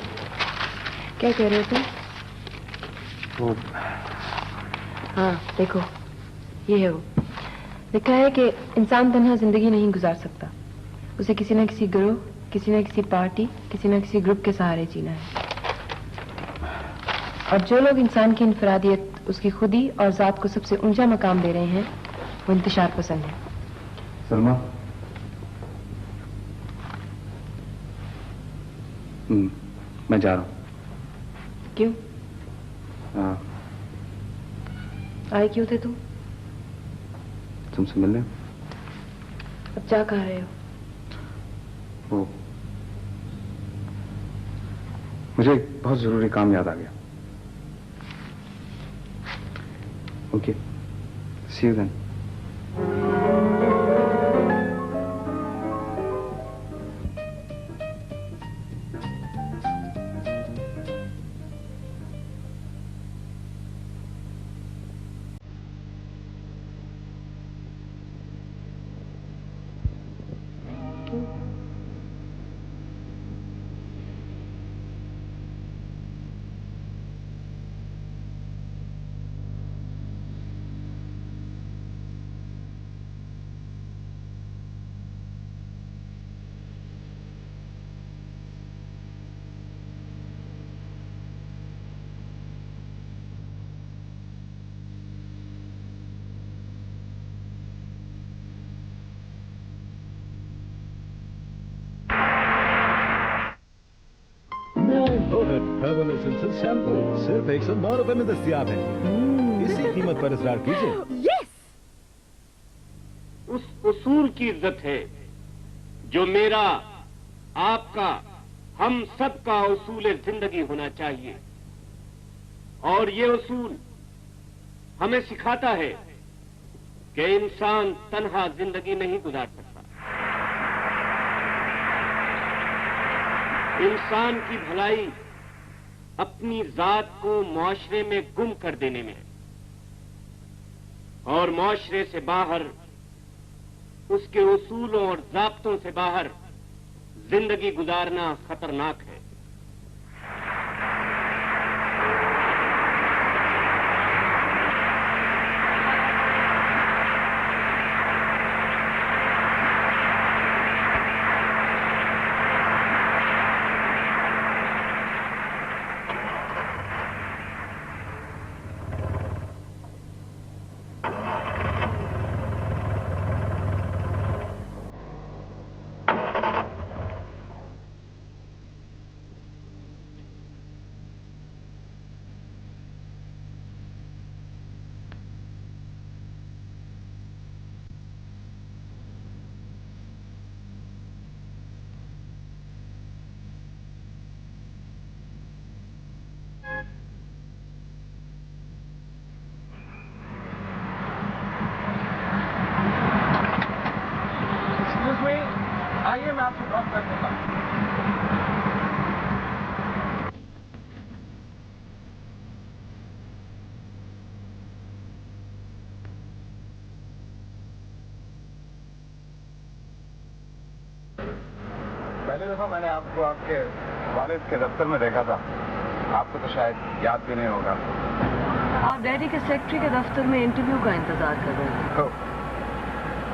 क्या कह रहे हो तुम? वो हाँ देखो, ये है वो। लिखा है कि इंसान तन्हा जिंदगी नहीं गुजार सकता, उसे किसी न किसी गिरोह, किसी न किसी पार्टी, किसी न किसी ग्रुप के सहारे जीना है। और जो लोग इंसान की इनफरादियत, उसकी खुदी और जात को सबसे ऊंचा मकाम दे रहे हैं, वो इंतशार पसंद है। सलमा, मैं जा रहा हूँ। क्यों? आए क्यों थे तुम? तुमसे मिलने। अब जा कहाँ रहे हो? वो मुझे एक बहुत जरूरी काम याद आ गया। Okay, see you then. Herbal essential shampoo सिर्फ 109 रुपए में दस्तयाब है। इसी कीमत पर इसरार कीजिए। यस। उस उसूल की इज्जत है जो मेरा, आपका, हम सबका उसूल जिंदगी होना चाहिए। और ये उसूल हमें सिखाता है कि इंसान तन्हा जिंदगी नहीं गुजार सकता। इंसान की भलाई अपनी जात को मुआशरे में गुम कर देने में और मुआशरे से बाहर, उसके उसूलों और ज़ाब्तों से बाहर जिंदगी गुजारना खतरनाक है। आइए मैं आपको ड्रॉप कर दूंगा। पहले दफा मैंने आपको आपके वालिद के दफ्तर में देखा था। आपको तो शायद याद भी नहीं होगा। आप डैडी के सेक्रेटरी के दफ्तर में इंटरव्यू का इंतजार कर रहे थे।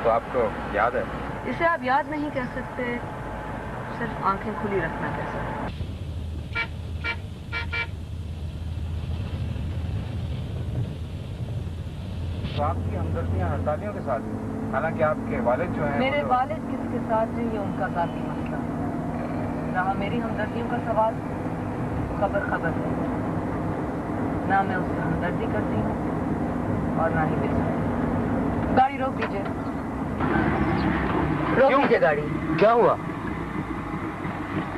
तो आपको याद है? इसे आप याद नहीं कह सकते, सिर्फ आंखें खुली रखना कह सकते। तो आपकी हमदर्दियां हड़तालियों के साथ, हालांकि आपके वालिद जो हैं मेरे वालिद किसके साथ है ये उनका जाती मसला है। रहा मेरी हमदर्दियों का सवाल, खबर खबर है। ना मैं उससे हमदर्दी करती हूँ और ना ही बेचती। गाड़ी रोक दीजिए, रोक दीजिए गाड़ी। क्या हुआ?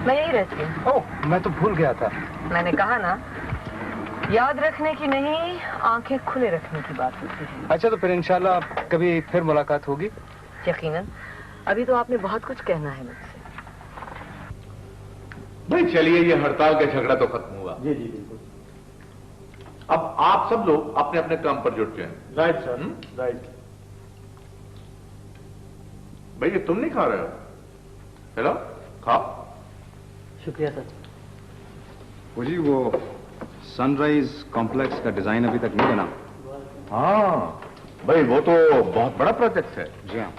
मैं यही रहती हूँ। ओह, मैं तो भूल गया था। मैंने कहा ना, याद रखने की नहीं, आंखें खुले रखने की बात होती है। अच्छा, तो फिर इंशाल्लाह कभी फिर मुलाकात होगी? यकीनन। अभी तो आपने बहुत कुछ कहना है मुझसे। भाई चलिए, ये हड़ताल का झगड़ा तो खत्म हुआ। जी जी बिल्कुल। अब आप सब लोग अपने अपने काम पर जुट जाएं। Right sir, right. भाई ये तुम नहीं खा रहे हो? हेलो, खाओ। शुक्रिया सर। वो जी, वो सनराइज कॉम्प्लेक्स का डिजाइन अभी तक नहीं बना। हाँ भाई, वो तो बहुत बड़ा प्रोजेक्ट है। जी हाँ,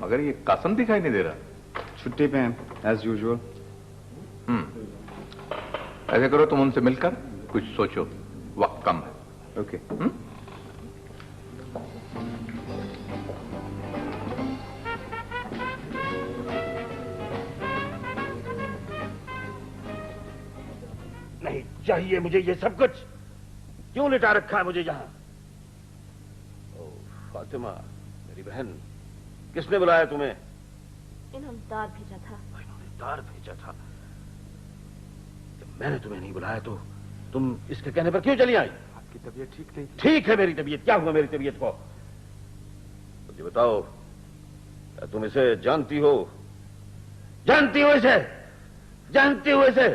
मगर ये कासम दिखाई नहीं दे रहा। छुट्टी पे हैं एज यूजुअल। ऐसे करो, तुम उनसे मिलकर कुछ सोचो, वक्त कम है। ओके। नहीं चाहिए मुझे ये सब कुछ। क्यों लिटा रखा है मुझे यहाँ? फातिमा, मेरी बहन, किसने बुलाया तुम्हें? इन्होंने तार भेजा था। इन्होंने तार भेजा था? जब मैंने तुम्हें नहीं बुलाया तो तुम इसके कहने पर क्यों चली आई? आपकी तबीयत ठीक नहीं? ठीक है मेरी तबीयत। क्या हुआ मेरी तबीयत को? मुझे बताओ, क्या तुम इसे जानती हो? जानती हो इसे? जानती हो इसे?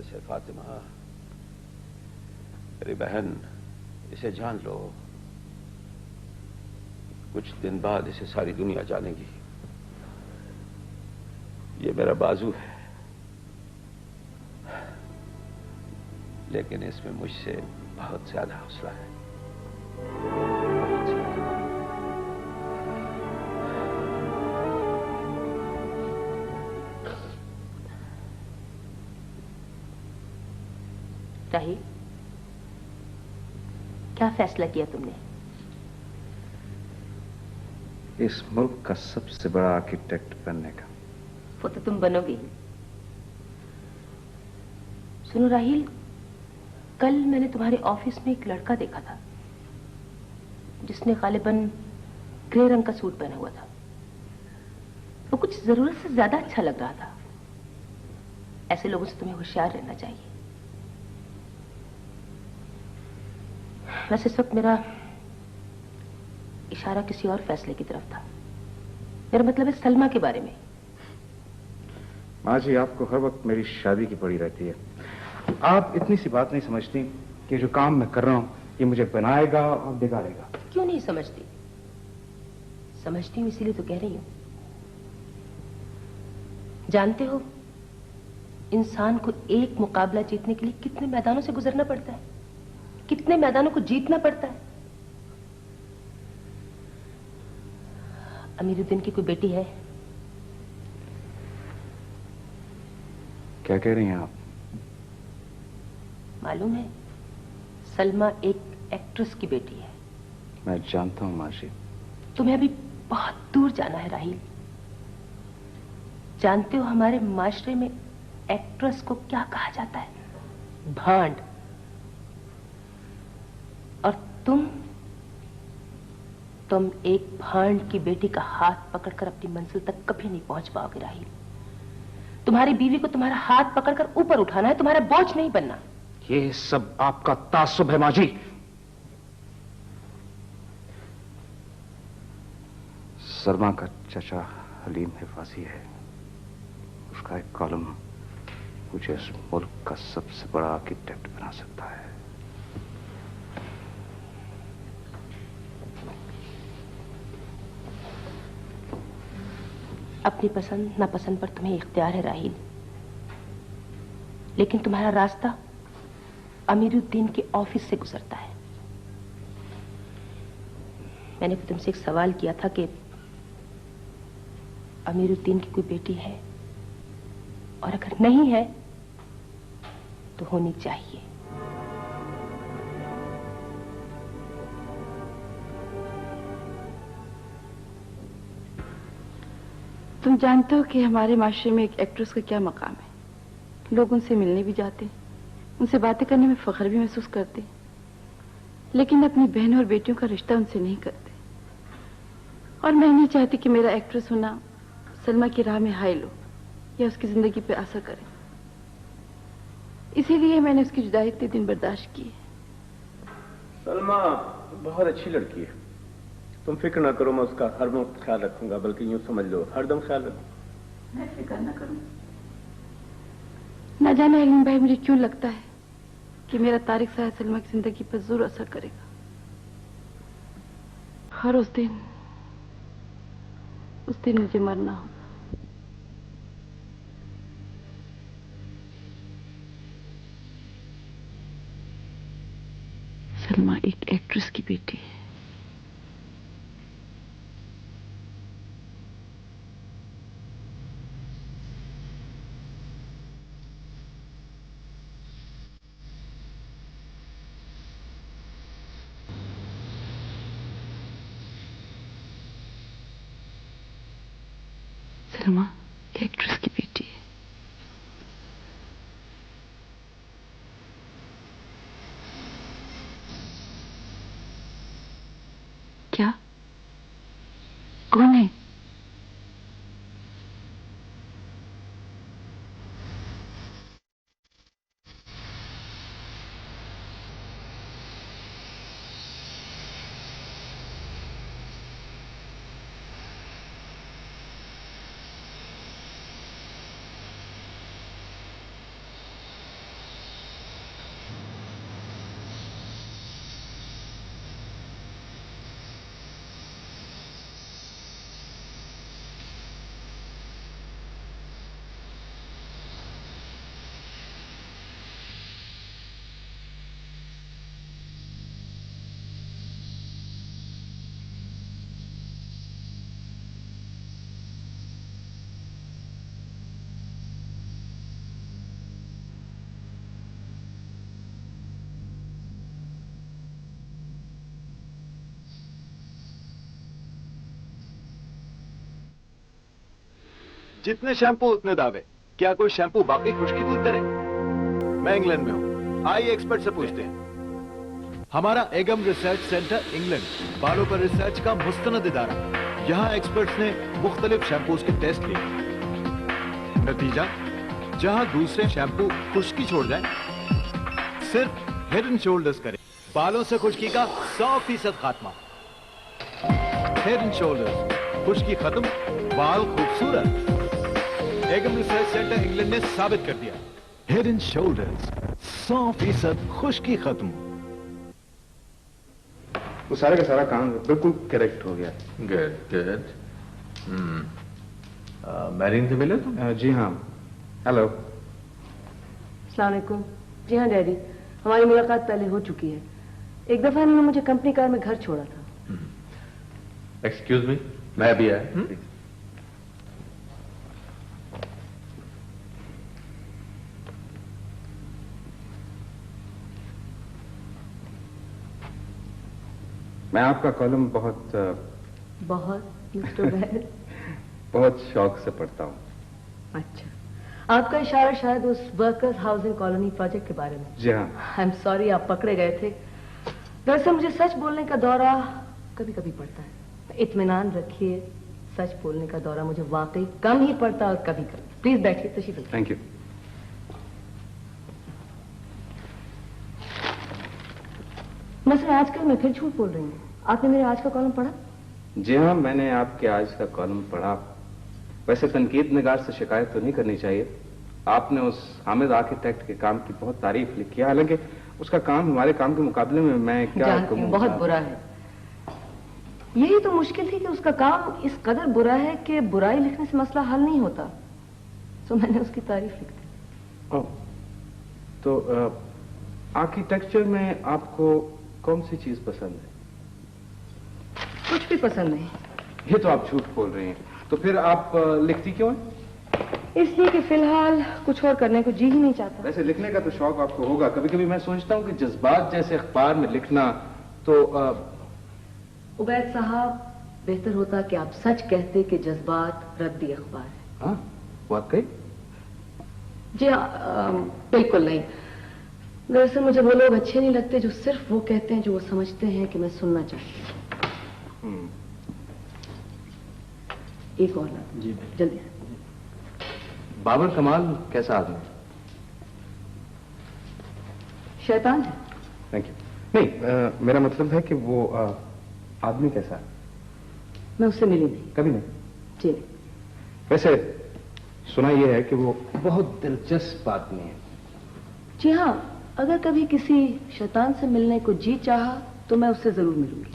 ऐसे फातिमा, मेरी बहन, इसे जान लो। कुछ दिन बाद इसे सारी दुनिया जानेगी। ये मेरा बाजू है, लेकिन इसमें मुझसे बहुत ज्यादा हौसला है। राही, क्या फैसला किया तुमने? इस मुल्क का सबसे बड़ा आर्किटेक्ट बनने का। वो तो तुम बनोगे ही। सुनो राहील, कल मैंने तुम्हारे ऑफिस में एक लड़का देखा था जिसने गालिबन ग्रे रंग का सूट पहना हुआ था। वो कुछ जरूरत से ज्यादा अच्छा लग रहा था। ऐसे लोगों से तुम्हें होशियार रहना चाहिए। वैसे इस वक्त मेरा इशारा किसी और फैसले की तरफ था। मेरा मतलब है सलमा के बारे में। माँ जी, आपको हर वक्त मेरी शादी की पड़ी रहती है। आप इतनी सी बात नहीं समझती कि जो काम मैं कर रहा हूं ये मुझे बनाएगा और बिगाड़ेगा। क्यों नहीं समझती? समझती हूं, इसीलिए तो कह रही हूं। जानते हो, इंसान को एक मुकाबला जीतने के लिए कितने मैदानों से गुजरना पड़ता है, कितने मैदानों को जीतना पड़ता है। अमीरुद्दीन की कोई बेटी है? क्या कह रही हैं आप? मालूम है, सलमा एक एक्ट्रेस की बेटी है। मैं जानता हूं माँ जी। तुम्हें अभी बहुत दूर जाना है राहील। जानते हो हमारे माशरे में एक्ट्रेस को क्या कहा जाता है? भांड। और तुम एक भांड की बेटी का हाथ पकड़कर अपनी मंजिल तक कभी नहीं पहुंच पाओगे राहील। तुम्हारी बीवी को तुम्हारा हाथ पकड़कर ऊपर उठाना है, तुम्हारा बोझ नहीं बनना। ये सब आपका तासुब है माँ जी। सलमा का चचा हलीम हिफाजी है। उसका एक कॉलम मुझे इस मुल्क का सबसे बड़ा आर्किटेक्ट बना सकता है। अपनी पसंद नापसंद पर तुम्हें इख्तियार है राहील, लेकिन तुम्हारा रास्ता अमीरुद्दीन के ऑफिस से गुजरता है। मैंने भी तुमसे एक सवाल किया था कि अमीरुद्दीन की कोई बेटी है, और अगर नहीं है तो होनी चाहिए। तुम जानते हो कि हमारे माशरे में एक एक्ट्रेस का क्या मकाम है। लोग उनसे मिलने भी जाते, उनसे बातें करने में फख्र भी महसूस करते, लेकिन अपनी बहनों और बेटियों का रिश्ता उनसे नहीं करते। और मैं नहीं चाहती कि मेरा एक्ट्रेस होना सलमा की राह में हाइल हो या उसकी जिंदगी पे असर करे। इसीलिए मैंने उसकी जुदाई इतने दिन बर्दाश्त की। सलमा बहुत अच्छी लड़की है, तुम फिक्र ना करो, मैं उसका हर वक्त ख्याल रखूंगा। बल्कि यूं समझ लो, हरदम ख्याल रखूंगा। मैं फिक्र ना करूं। ना जाने हलीम भाई मुझे क्यों लगता है कि मेरा तारिक साहब सलमा की जिंदगी पर जरूर असर करेगा। हर उस दिन मुझे मरना होगा। सलमा एक एक्ट्रेस की बेटी है। सलमा एक्ट्रेस की बेटी है। क्या? कौन है? जितने शैम्पू उतने दावे। क्या कोई शैम्पू बाकी खुश्की दूर करे? मैं इंग्लैंड में हूं, आइए एक्सपर्ट से पूछते हैं। हमारा एगम रिसर्च सेंटर इंग्लैंड, बालों पर रिसर्च का मुस्तनद इदारा। यहां एक्सपर्ट्स ने मुख्तलिफ शैम्पूज के टेस्ट लिए। नतीजा, जहां दूसरे शैम्पू खुश्की छोड़ जाए, सिर्फ हेड एंड शोल्डर्स करें बालों से खुश्की का 100% खात्मा। हेड एंड शोल्डर्स, खुश्की खत्म, बाल खूबसूरत। एगम रिसर्च सेंटर इंग्लैंड ने साबित कर दिया। हेड एंड शोल्डर्स, 100% खुश्की खत्म। वो सारा का सारा काम बिल्कुल करेक्ट हो गया। Good good. मैरीन से मिले तुम? जी हाँ। हेलो। अस्सलाम वालेकुम। जी हाँ डैडी, हमारी मुलाकात पहले हो चुकी है। एक दफा इन्होंने मुझे कंपनी कार में घर छोड़ा था। एक्सक्यूज मी, मैं भी आया। मैं आपका कॉलम बहुत मिस्टर बैल। बहुत शौक से पढ़ता हूँ। अच्छा, आपका इशारा शायद उस वर्कर्स हाउसिंग कॉलोनी प्रोजेक्ट के बारे में। जी हाँ। आई एम सॉरी, आप पकड़े गए थे। दरअसल मुझे सच बोलने का दौरा कभी कभी पड़ता है। इत्मीनान रखिए, सच बोलने का दौरा मुझे वाकई कम ही पड़ता और कभी कभी। प्लीज बैठिए, तशरीफ रखिए। Thank you. मसलन आजकल मैं फिर झूठ बोल रही हूँ। आपने मेरे आज का कॉलम पढ़ा? जी हाँ, मैंने आपके आज का कॉलम पढ़ा। वैसे तनकीद निगार से शिकायत तो नहीं करनी चाहिए। आपने उस हामिद आर्किटेक्ट के काम की बहुत तारीफ लिखी है, हालांकि उसका काम हमारे काम के मुकाबले में मैं क्या कहूँ, बहुत बुरा है। यही तो मुश्किल थी कि उसका काम इस कदर बुरा है कि बुराई लिखने से मसला हल नहीं होता। तो मैंने उसकी तारीफ लिख दी। ओह, तो आर्किटेक्चर में आपको कौन सी चीज पसंद है? कुछ भी पसंद नहीं। ये तो आप झूठ बोल रही हैं। तो फिर आप लिखती क्यों हैं? इसलिए कि फिलहाल कुछ और करने को जी ही नहीं चाहता। वैसे लिखने का तो शौक आपको होगा। कभी कभी मैं सोचता हूँ कि जज्बात जैसे अखबार में लिखना तो उबैद साहब, बेहतर होता कि आप सच कहते कि जज्बात रद्दी अखबार है। हाँ, वाकई? जी हाँ, बिल्कुल नहीं। दरअसल मुझे वो लोग अच्छे नहीं लगते जो सिर्फ वो कहते हैं जो वो समझते हैं कि मैं सुनना चाहती हूँ। एक और ला जी, जल्दी से। बाबर कमाल कैसा आदमी? शैतान है। Thank you. नहीं, मेरा मतलब है कि वो आदमी कैसा है? मैं उससे मिली नहीं। कभी नहीं? जी। वैसे सुना यह है कि वो बहुत दिलचस्प आदमी है। जी हाँ, अगर कभी किसी शैतान से मिलने को जी चाहा तो मैं उससे जरूर मिलूंगी।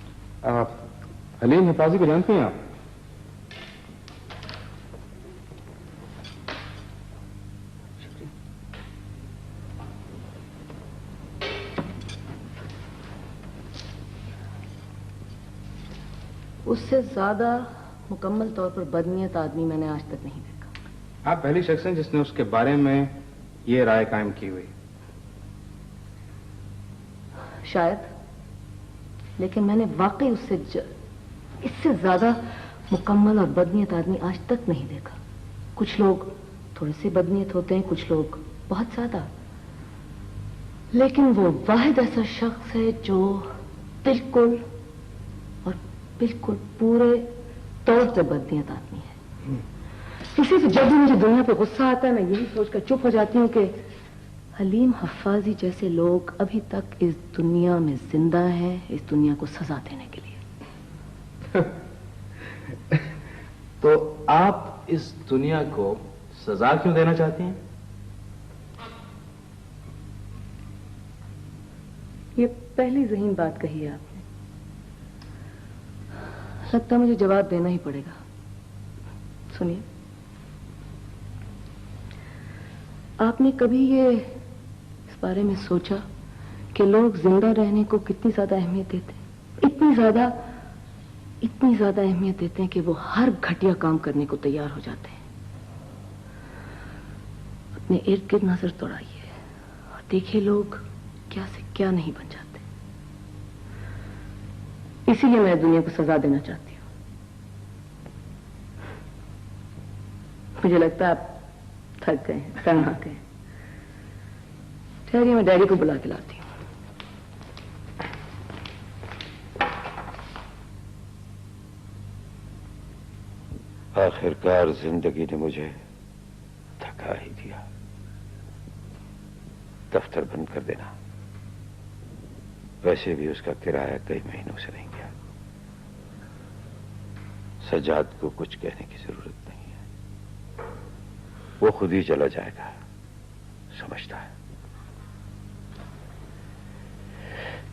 आप हलीम हिफाजी को जानते हैं आप? उससे ज्यादा मुकम्मल तौर पर बदनीयत आदमी मैंने आज तक नहीं देखा। आप पहली शख्स हैं जिसने उसके बारे में ये राय कायम की हुई। शायद, लेकिन मैंने वाकई उससे इससे ज्यादा मुकम्मल और बदनीयत आदमी आज तक नहीं देखा। कुछ लोग थोड़े से बदनीयत होते हैं, कुछ लोग बहुत ज्यादा, लेकिन वो वाहिद ऐसा शख्स है जो बिल्कुल पूरे तौर से बदनीयत आदमी है। इसी से जब भी मुझे दुनिया पे गुस्सा आता है मैं यही सोचकर चुप हो जाती हूँ कि हलीम हफ्फाजी जैसे लोग अभी तक इस दुनिया में जिंदा हैं, इस दुनिया को सजा देने के लिए। तो आप इस दुनिया को सजा क्यों देना चाहती हैं? ये पहली ज़हीन बात कही है आपने। लगता मुझे जवाब देना ही पड़ेगा। सुनिए, आपने कभी ये इस बारे में सोचा कि लोग जिंदा रहने को कितनी ज्यादा अहमियत देते हैं? इतनी ज्यादा अहमियत देते हैं कि वो हर घटिया काम करने को तैयार हो जाते हैं। अपने इर्द गिर्द नजर दौड़ाइए और देखिए लोग क्या से क्या नहीं बन जाते। इसीलिए मैं दुनिया को सजा देना चाहती हूँ। मुझे लगता है आप थक गए हैं, तंग आ गए। ठहरिए, मैं डैडी को बुला के लाती हूँ। आखिरकार जिंदगी ने मुझे थका ही दिया। दफ्तर बंद कर देना। वैसे भी उसका किराया कई महीनों से नहीं गया। सज्जाद को कुछ कहने की जरूरत नहीं है, वो खुद ही चला जाएगा, समझता है।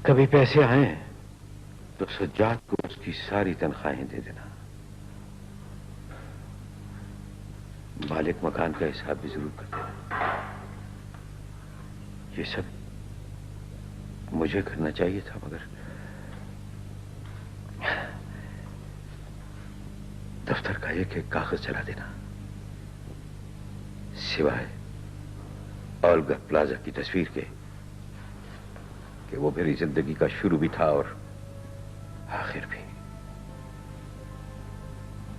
कभी पैसे आए तो सज्जाद को उसकी सारी तनख्वाहें दे देना। मालिक मकान का हिसाब भी जरूर कर देना। ये सब मुझे करना चाहिए था, मगर दफ्तर का एक एक कागज चला देना, सिवाय ओल्गा प्लाजा की तस्वीर के कि वो मेरी जिंदगी का शुरू भी था और आखिर भी।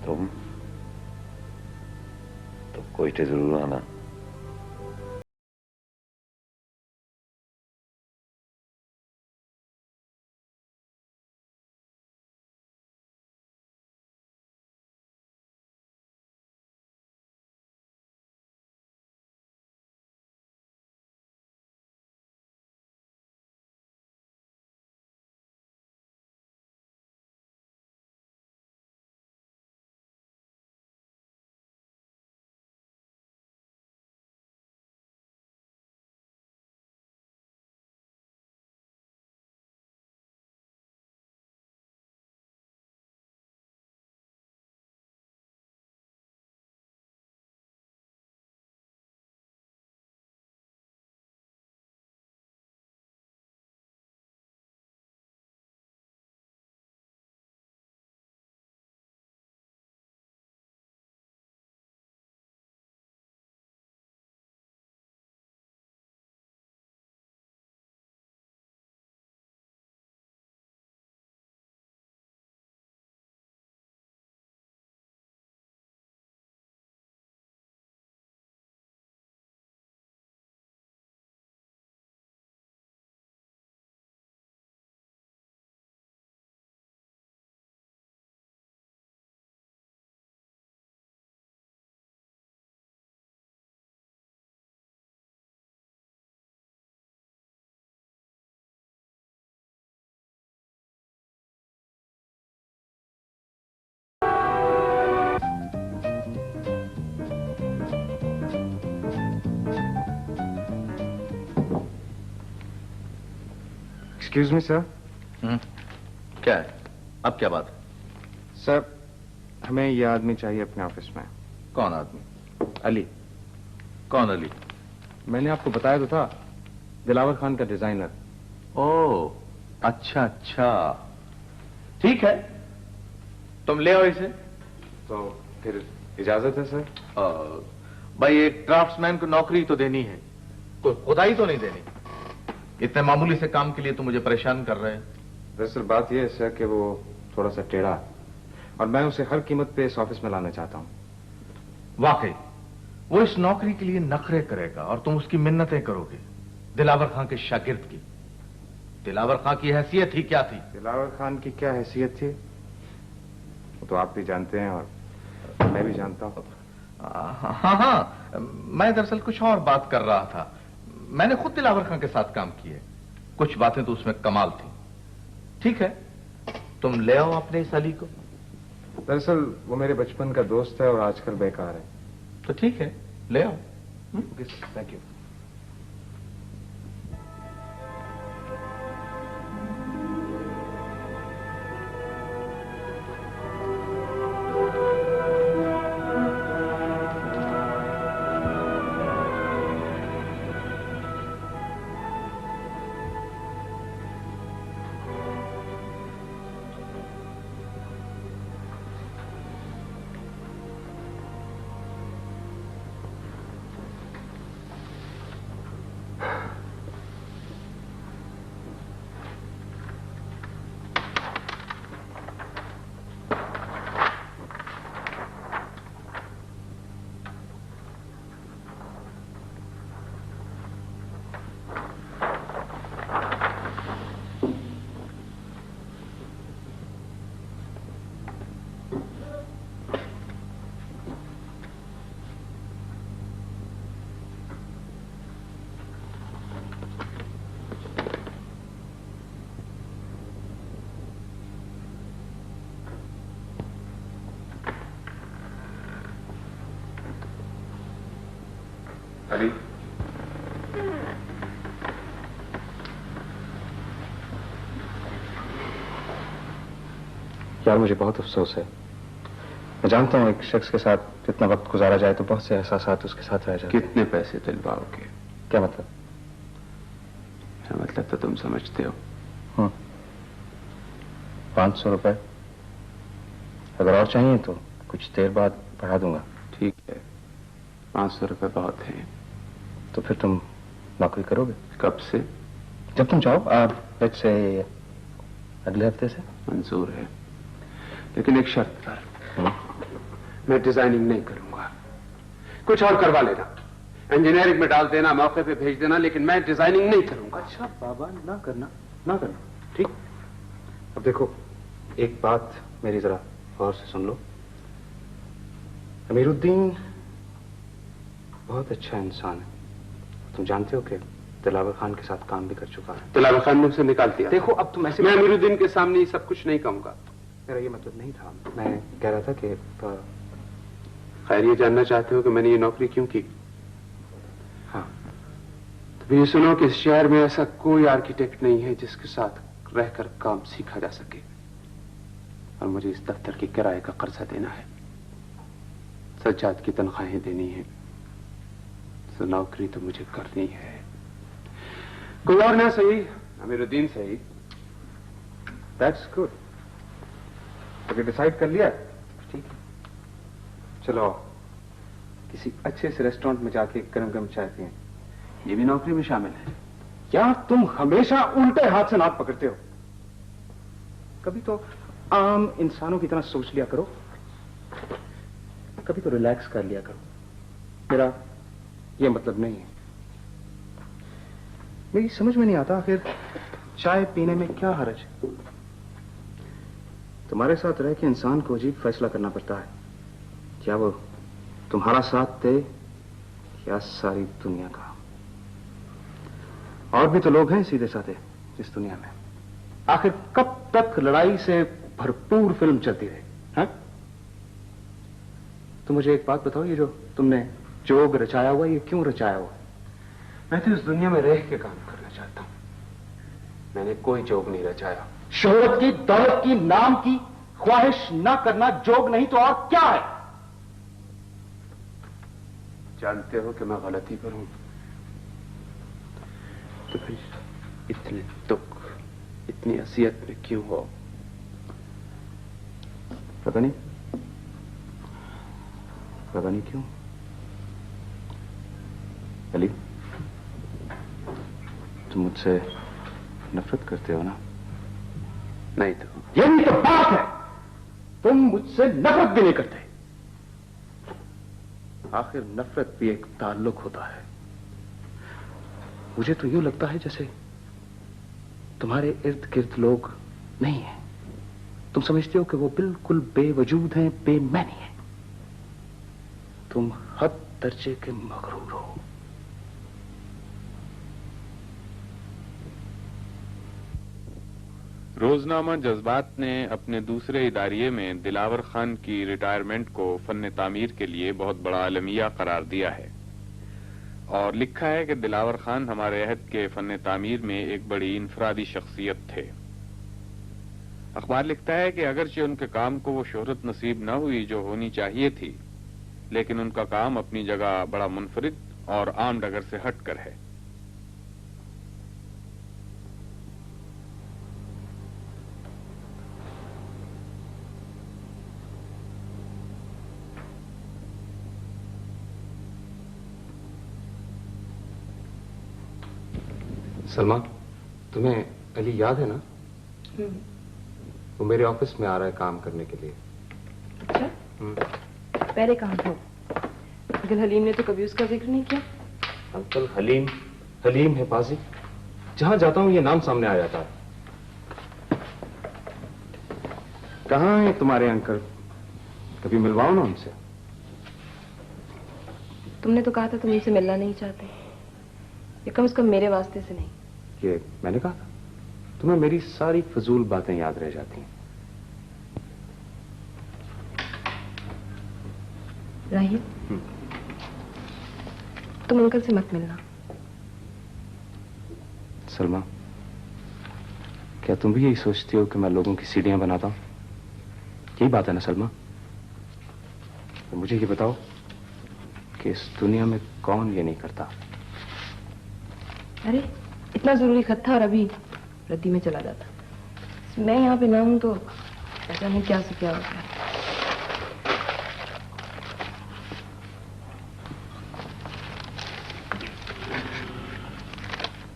तुम कोई तो जरूर आना। Excuse me sir. क्या है? अब क्या बात है? सर, हमें यह आदमी चाहिए अपने ऑफिस में। कौन आदमी? अली। कौन अली? मैंने आपको बताया तो था, दिलावर खान का डिजाइनर। ओह, अच्छा अच्छा, ठीक है, तुम ले आओ इसे। तो फिर इजाजत है सर? भाई, एक ड्राफ्ट्समैन को नौकरी तो देनी है, कोई खुदाई तो नहीं देनी। इतने मामूली से काम के लिए तो मुझे परेशान कर रहे हैं। दरअसल बात यह है सर कि वो थोड़ा सा टेढ़ा है और मैं उसे हर कीमत पे इस ऑफिस में लाना चाहता हूं। वाकई वो इस नौकरी के लिए नखरे करेगा और तुम उसकी मिन्नतें करोगे, दिलावर खां के शागिर्द की। दिलावर खां की हैसियत ही क्या थी? दिलावर खान की क्या हैसियत थी वो तो आप भी जानते हैं और मैं भी जानता हूं। हाँ, मैं दरअसल कुछ और बात कर रहा था। मैंने खुद दिलावर खां के साथ काम किए, कुछ बातें तो उसमें कमाल थी। ठीक है, तुम ले आओ अपने इस अली को। दरअसल वो मेरे बचपन का दोस्त है और आजकल बेकार है। तो ठीक है, ले आओ। Thank you. यार मुझे बहुत अफसोस है। मैं जानता हूँ एक शख्स के साथ जितना वक्त गुजारा जाए तो बहुत से एहसास उसके साथ रह जाते। कितने पैसे दिलवाओगे? क्या मतलब? मतलब तो तुम समझते हो। 500 रुपए। अगर और चाहिए तो कुछ देर बाद बढ़ा दूंगा। ठीक है, 500 रुपए बहुत हैं। तो फिर तुम नौकरी करोगे? कब से? जब तुम चाहो। लेट्स से अगले हफ्ते से। मंजूर है, लेकिन एक शर्त पर। मैं डिजाइनिंग नहीं करूंगा, कुछ और करवा लेना। इंजीनियरिंग में डाल देना, मौके पे भेज देना, लेकिन मैं डिजाइनिंग नहीं करूंगा। अच्छा बाबा, ना करना। ठीक। अब देखो, एक बात मेरी जरा गौर से सुन लो। अमीरुद्दीन बहुत अच्छा इंसान है। तुम जानते हो कि दिलावर खान के साथ काम भी कर चुका है। दिलावर खान ने उसे निकाल दिया। देखो अब तुम ऐसे, मैं अमीरुद्दीन के सामने ये सब कुछ नहीं कहूंगा। मेरा ये मतलब नहीं था। मैं कह रहा था कि खैर, ये जानना चाहते हो कि मैंने ये नौकरी क्यों की? हाँ। तो ये सुनो कि इस शहर में ऐसा कोई आर्किटेक्ट नहीं है जिसके साथ रहकर काम सीखा जा सके, और मुझे इस दफ्तर के किराए का कर्जा देना है, सज्जाद की तनख्वाहें देनी है, तो नौकरी तो मुझे करनी है। कोई और ना सही, अमीरुद्दीन सही। That's good. तो डिसाइड कर लिया? ठीक। चलो किसी अच्छे से रेस्टोरेंट में जाके गरम गरम चाय पिए। ये भी नौकरी में शामिल है? क्या तुम हमेशा उल्टे हाथ से नाक पकड़ते हो? कभी तो आम इंसानों की तरह सोच लिया करो, कभी तो रिलैक्स कर लिया करो। मेरा ये मतलब नहीं है। मेरी समझ में नहीं आता आखिर चाय पीने में क्या हर्ज है। तुम्हारे साथ रह के इंसान को अजीब फैसला करना पड़ता है, क्या वो तुम्हारा साथ दे या सारी दुनिया का। और भी तो लोग हैं सीधे साधे इस दुनिया में। आखिर कब तक लड़ाई से भरपूर फिल्म चलती रहे? हाँ? तो मुझे एक बात बताओ, ये जो तुमने जोग रचाया हुआ, ये क्यों रचाया हुआ? मैं तो इस दुनिया में रह के काम करना चाहता हूं। मैंने कोई जोग नहीं रचाया। शोहरत की, दौलत की, नाम की ख्वाहिश ना करना जोग नहीं तो और क्या है? जानते हो कि मैं गलती पर हूं, तो फिर इतने दुख, इतनी असियत में क्यों हो? पता नहीं क्यों। अली, तुम मुझसे नफरत करते हो ना? नहीं तो यही तो बात है, तुम मुझसे नफरत भी नहीं करते। आखिर नफरत भी एक ताल्लुक होता है। मुझे तो यूं लगता है जैसे तुम्हारे इर्द गिर्द लोग नहीं हैं। तुम समझते हो कि वो बिल्कुल बेवजूद हैं, बेमैनी हैं। तुम हद दर्जे के मगरूर हो। रोजनामा जज्बात ने अपने दूसरे इदारिये में दिलावर खान की रिटायरमेंट को फन तामीर के लिए बहुत बड़ा अलमिया करार दिया है और लिखा है कि दिलावर खान हमारे अहद के फन तामीर में एक बड़ी इनफरादी शख्सियत थे। अखबार लिखता है कि अगरचे उनके काम को वो शोहरत नसीब न हुई जो होनी चाहिए थी, लेकिन उनका काम अपनी जगह बड़ा मुनफरिद और आम डगर से हटकर है। सलमा, तुम्हें अली याद है ना? वो मेरे ऑफिस में आ रहा है काम करने के लिए। अच्छा, पहले कहाँ था? अंकल हलीम ने तो कभी उसका जिक्र नहीं किया। अंकल हलीम है पाजी। जहां जाता हूं ये नाम सामने आ जाता है। कहाँ है तुम्हारे अंकल? कभी मिलवाओ ना उनसे। तुमने तो कहा था तुम उनसे मिलना नहीं चाहते, ये कम से कम मेरे वास्ते से नहीं। ये मैंने कहा था? तुम्हें मेरी सारी फजूल बातें याद रह जाती हैं। राहिल, तुम अंकल से मत मिलना। सलमा, क्या तुम भी यही सोचती हो कि मैं लोगों की सीढ़ियां बनाता हूं? यही बात है ना सलमा? तो मुझे ये बताओ कि इस दुनिया में कौन ये नहीं करता? अरे इतना जरूरी खत था और अभी रद्दी में चला जाता। मैं यहाँ पे ना हूं तो ऐसा नहीं क्या से क्या होता है।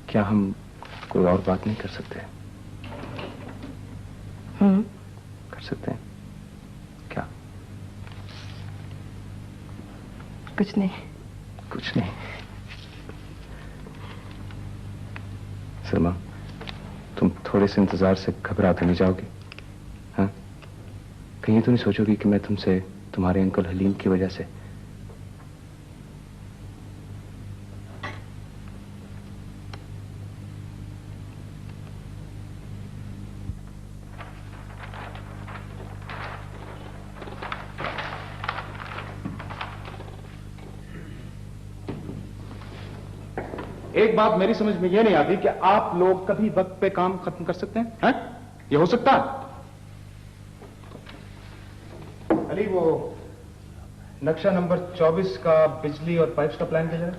क्या हम कोई और बात नहीं कर सकते? कर सकते हैं क्या? कुछ नहीं। कुछ नहीं। सलमा, तुम थोड़े से इंतजार से घबरा तो नहीं जाओगी? हाँ, कहीं तो नहीं सोचोगी कि मैं तुमसे तुम्हारे अंकल हलीम की वजह से? एक बात मेरी समझ में यह नहीं आती कि आप लोग कभी वक्त पे काम खत्म कर सकते हैं? हैं? ये हो सकता है? अली, वो नक्शा नंबर 24 का बिजली और पाइप्स का प्लान भेजा है?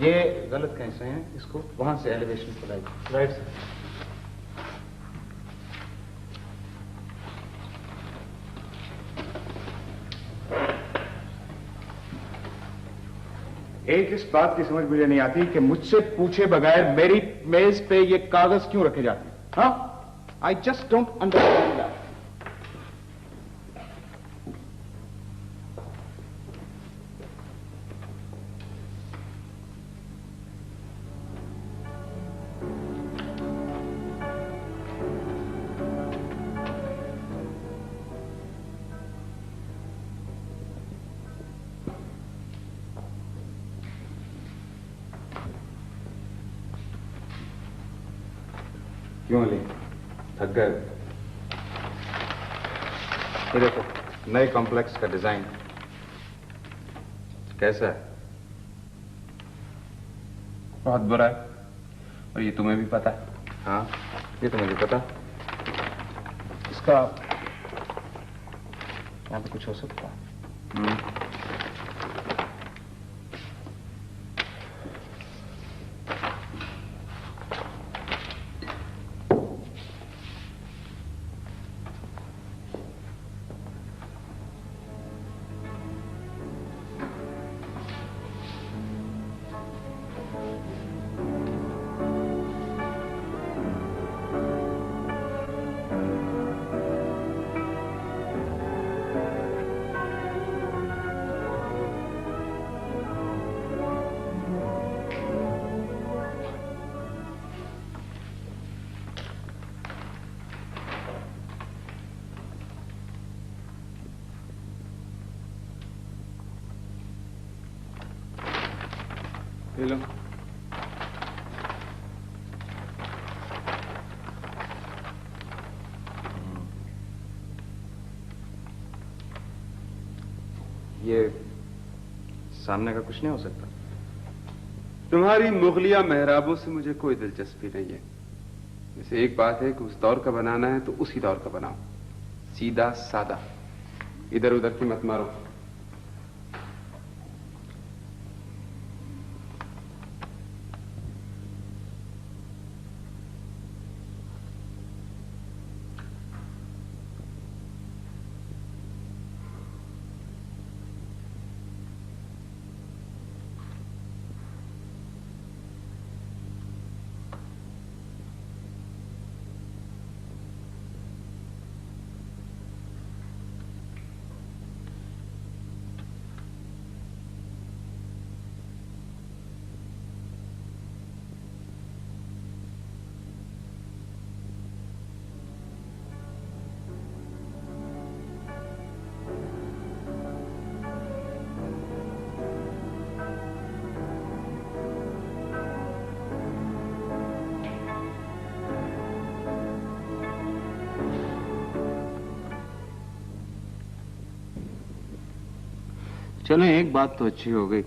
ये गलत कैसे हैं, इसको वहां से एलिवेशन को लाइए। Right sir. एक इस बात की समझ मुझे नहीं आती कि मुझसे पूछे बगैर मेरी मेज पे ये कागज क्यों रखे जाते हैं? हाँ, I just don't understand that. क्यों अली, थक गए? ये देखो, नए कॉम्प्लेक्स का डिजाइन कैसा है? बहुत बुरा है, और ये तुम्हें भी पता है। हाँ, ये तो मुझे पता। इसका यहाँ पे कुछ हो सकता है? ले लो। ये सामने का कुछ नहीं हो सकता? तुम्हारी मुगलिया मेहराबों से मुझे कोई दिलचस्पी नहीं है। जैसे एक बात है कि उस दौर का बनाना है तो उसी दौर का बनाओ, सीधा सादा, इधर उधर की मत मारो। चलो, एक बात तो अच्छी हो गई,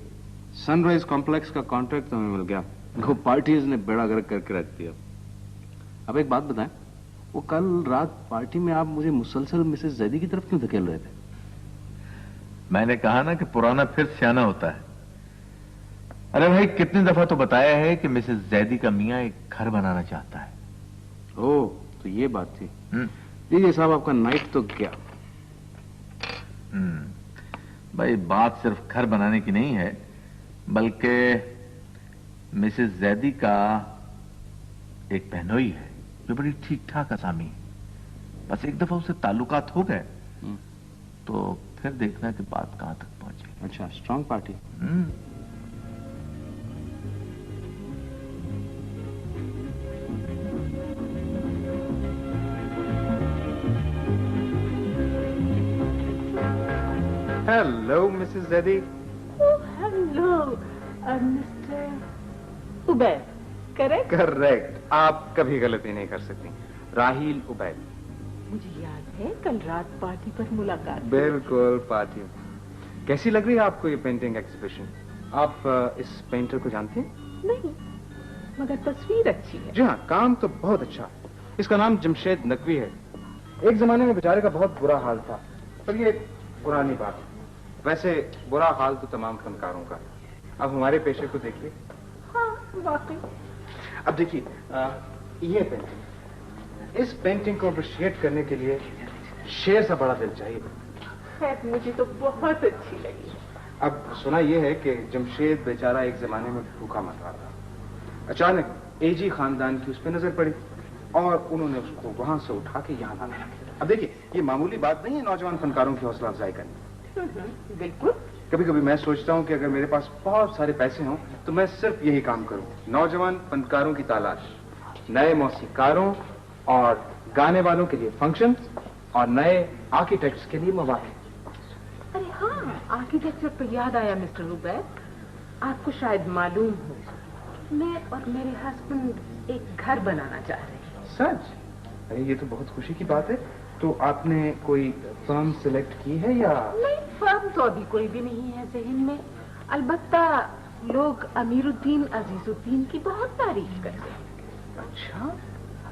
सनराइज कॉम्प्लेक्स का कॉन्ट्रैक्ट तो हमें मिल गया। वो पार्टीज ने बेड़ा गर्क करके रख दिया। अब एक बात बताएं, वो कल रात पार्टी में आप मुझे मुसलसल मिसेस जैदी की तरफ क्यों धकेल रहे थे? मैंने कहा ना कि पुराना फिर सियाना होता है। अरे भाई, कितनी दफा तो बताया है कि मिसेस जैदी का मियां एक घर बनाना चाहता है। ओह, तो ये बात थी। लीजिए साहब, आपका नाइट तो गया। भाई, बात सिर्फ घर बनाने की नहीं है, बल्कि मिसेस जैदी का एक बहनोई है जो बड़ी ठीक ठाक आसामी है। बस एक दफा उससे ताल्लुकात हो गए तो फिर देखना कि बात कहां तक पहुंचे। अच्छा, strong party. Hello Mrs Zaidi. Hello mister Ubaid. Correct? Correct, आप कभी गलती नहीं कर सकती। राहील उबैद। मुझे याद है कल रात पार्टी पर मुलाकात। बिल्कुल, पार्टी। कैसी लग रही है आपको ये पेंटिंग एग्जीबिशन? आप इस पेंटर को जानती हैं? नहीं, मगर तस्वीर अच्छी है। जी हाँ, काम तो बहुत अच्छा है। इसका नाम जमशेद नकवी है। एक जमाने में बेचारे का बहुत बुरा हाल था, पर ये पुरानी बात है। वैसे बुरा हाल तो तमाम फनकारों का है। अब हमारे पेशे को देखिए। हाँ, वाकई। अब देखिए, ये पेंटिंग, इस पेंटिंग को अप्रिशिएट करने के लिए शेर सा बड़ा दिल चाहिए। खैर, मुझे तो बहुत अच्छी लगी। अब सुना यह है कि जमशेद बेचारा एक जमाने में भूखा मर रहा था। अचानक एजी खानदान की उस पर नजर पड़ी और उन्होंने उसको वहां से उठा के यहाँ लाया। अब देखिए, ये मामूली बात नहीं है नौजवान फनकारों की हौसला अफजाई करनी। बिल्कुल। कभी कभी मैं सोचता हूँ कि अगर मेरे पास बहुत सारे पैसे हों तो मैं सिर्फ यही काम करूँ। नौजवान फनकारों की तलाश, नए मौसीकारों और गाने वालों के लिए फंक्शन और नए आर्किटेक्ट्स के लिए मौके। अरे हाँ, आर्किटेक्चर पर याद आया मिस्टर उबैद, आपको शायद मालूम हो, मैं और मेरे हस्बैंड एक घर बनाना चाह रहे हैं। सच? अरे ये तो बहुत खुशी की बात है। तो आपने कोई फर्म सिलेक्ट की है या? नहीं, फर्म तो अभी कोई भी नहीं है ज़हन में। अलबत्ता लोग अमीरुद्दीन अजीजुद्दीन की बहुत तारीफ करते हैं। अच्छा,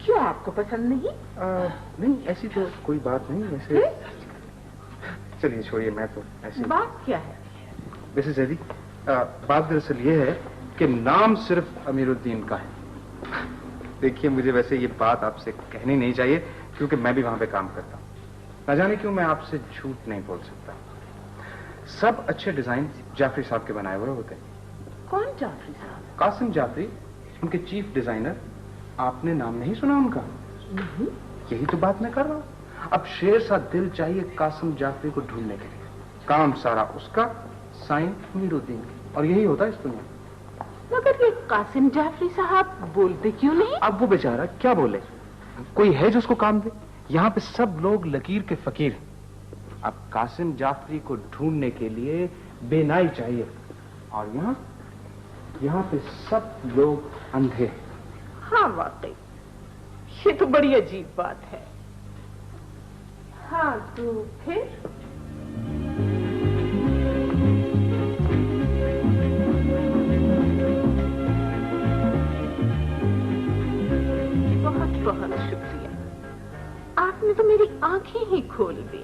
क्यों, आपको पसंद नहीं? नहीं, ऐसी तो कोई बात नहीं। वैसे चलिए छोड़िए, मैं तो ऐसी। बात क्या है? वैसे जैदी, बात दरअसल ये है कि नाम सिर्फ अमीरुद्दीन का है। देखिए, मुझे वैसे ये बात आपसे कहनी नहीं चाहिए क्योंकि मैं भी वहां पे काम करता हूँ। न जाने क्यों मैं आपसे झूठ नहीं बोल सकता। सब अच्छे डिजाइन जाफरी साहब के बनाए हुए होते हैं। कौन जाफरी साहब? कासिम जाफरी, उनके चीफ डिजाइनर। आपने नाम नहीं सुना उनका? नहीं। यही तो बात मैं कर रहा हूँ। अब शेर सा दिल चाहिए कासिम जाफरी को ढूंढने के लिए। काम सारा उसका, साइन अमीरुद्दीन, और यही होता है इस दुनिया। मगर ये कासिम जाफरी साहब बोलते क्यों नहीं? अब वो बेचारा क्या बोले? कोई है जो उसको काम दे? यहाँ पे सब लोग लकीर के फकीर हैं। अब कासिम जाफरी को ढूंढने के लिए बेनाई चाहिए, और यहाँ पे सब लोग अंधे हैं। हाँ, वाकई ये तो बड़ी अजीब बात है। हाँ, तो फिर? बहुत बहुत शुक्रिया, आपने तो मेरी आंखें ही खोल दी।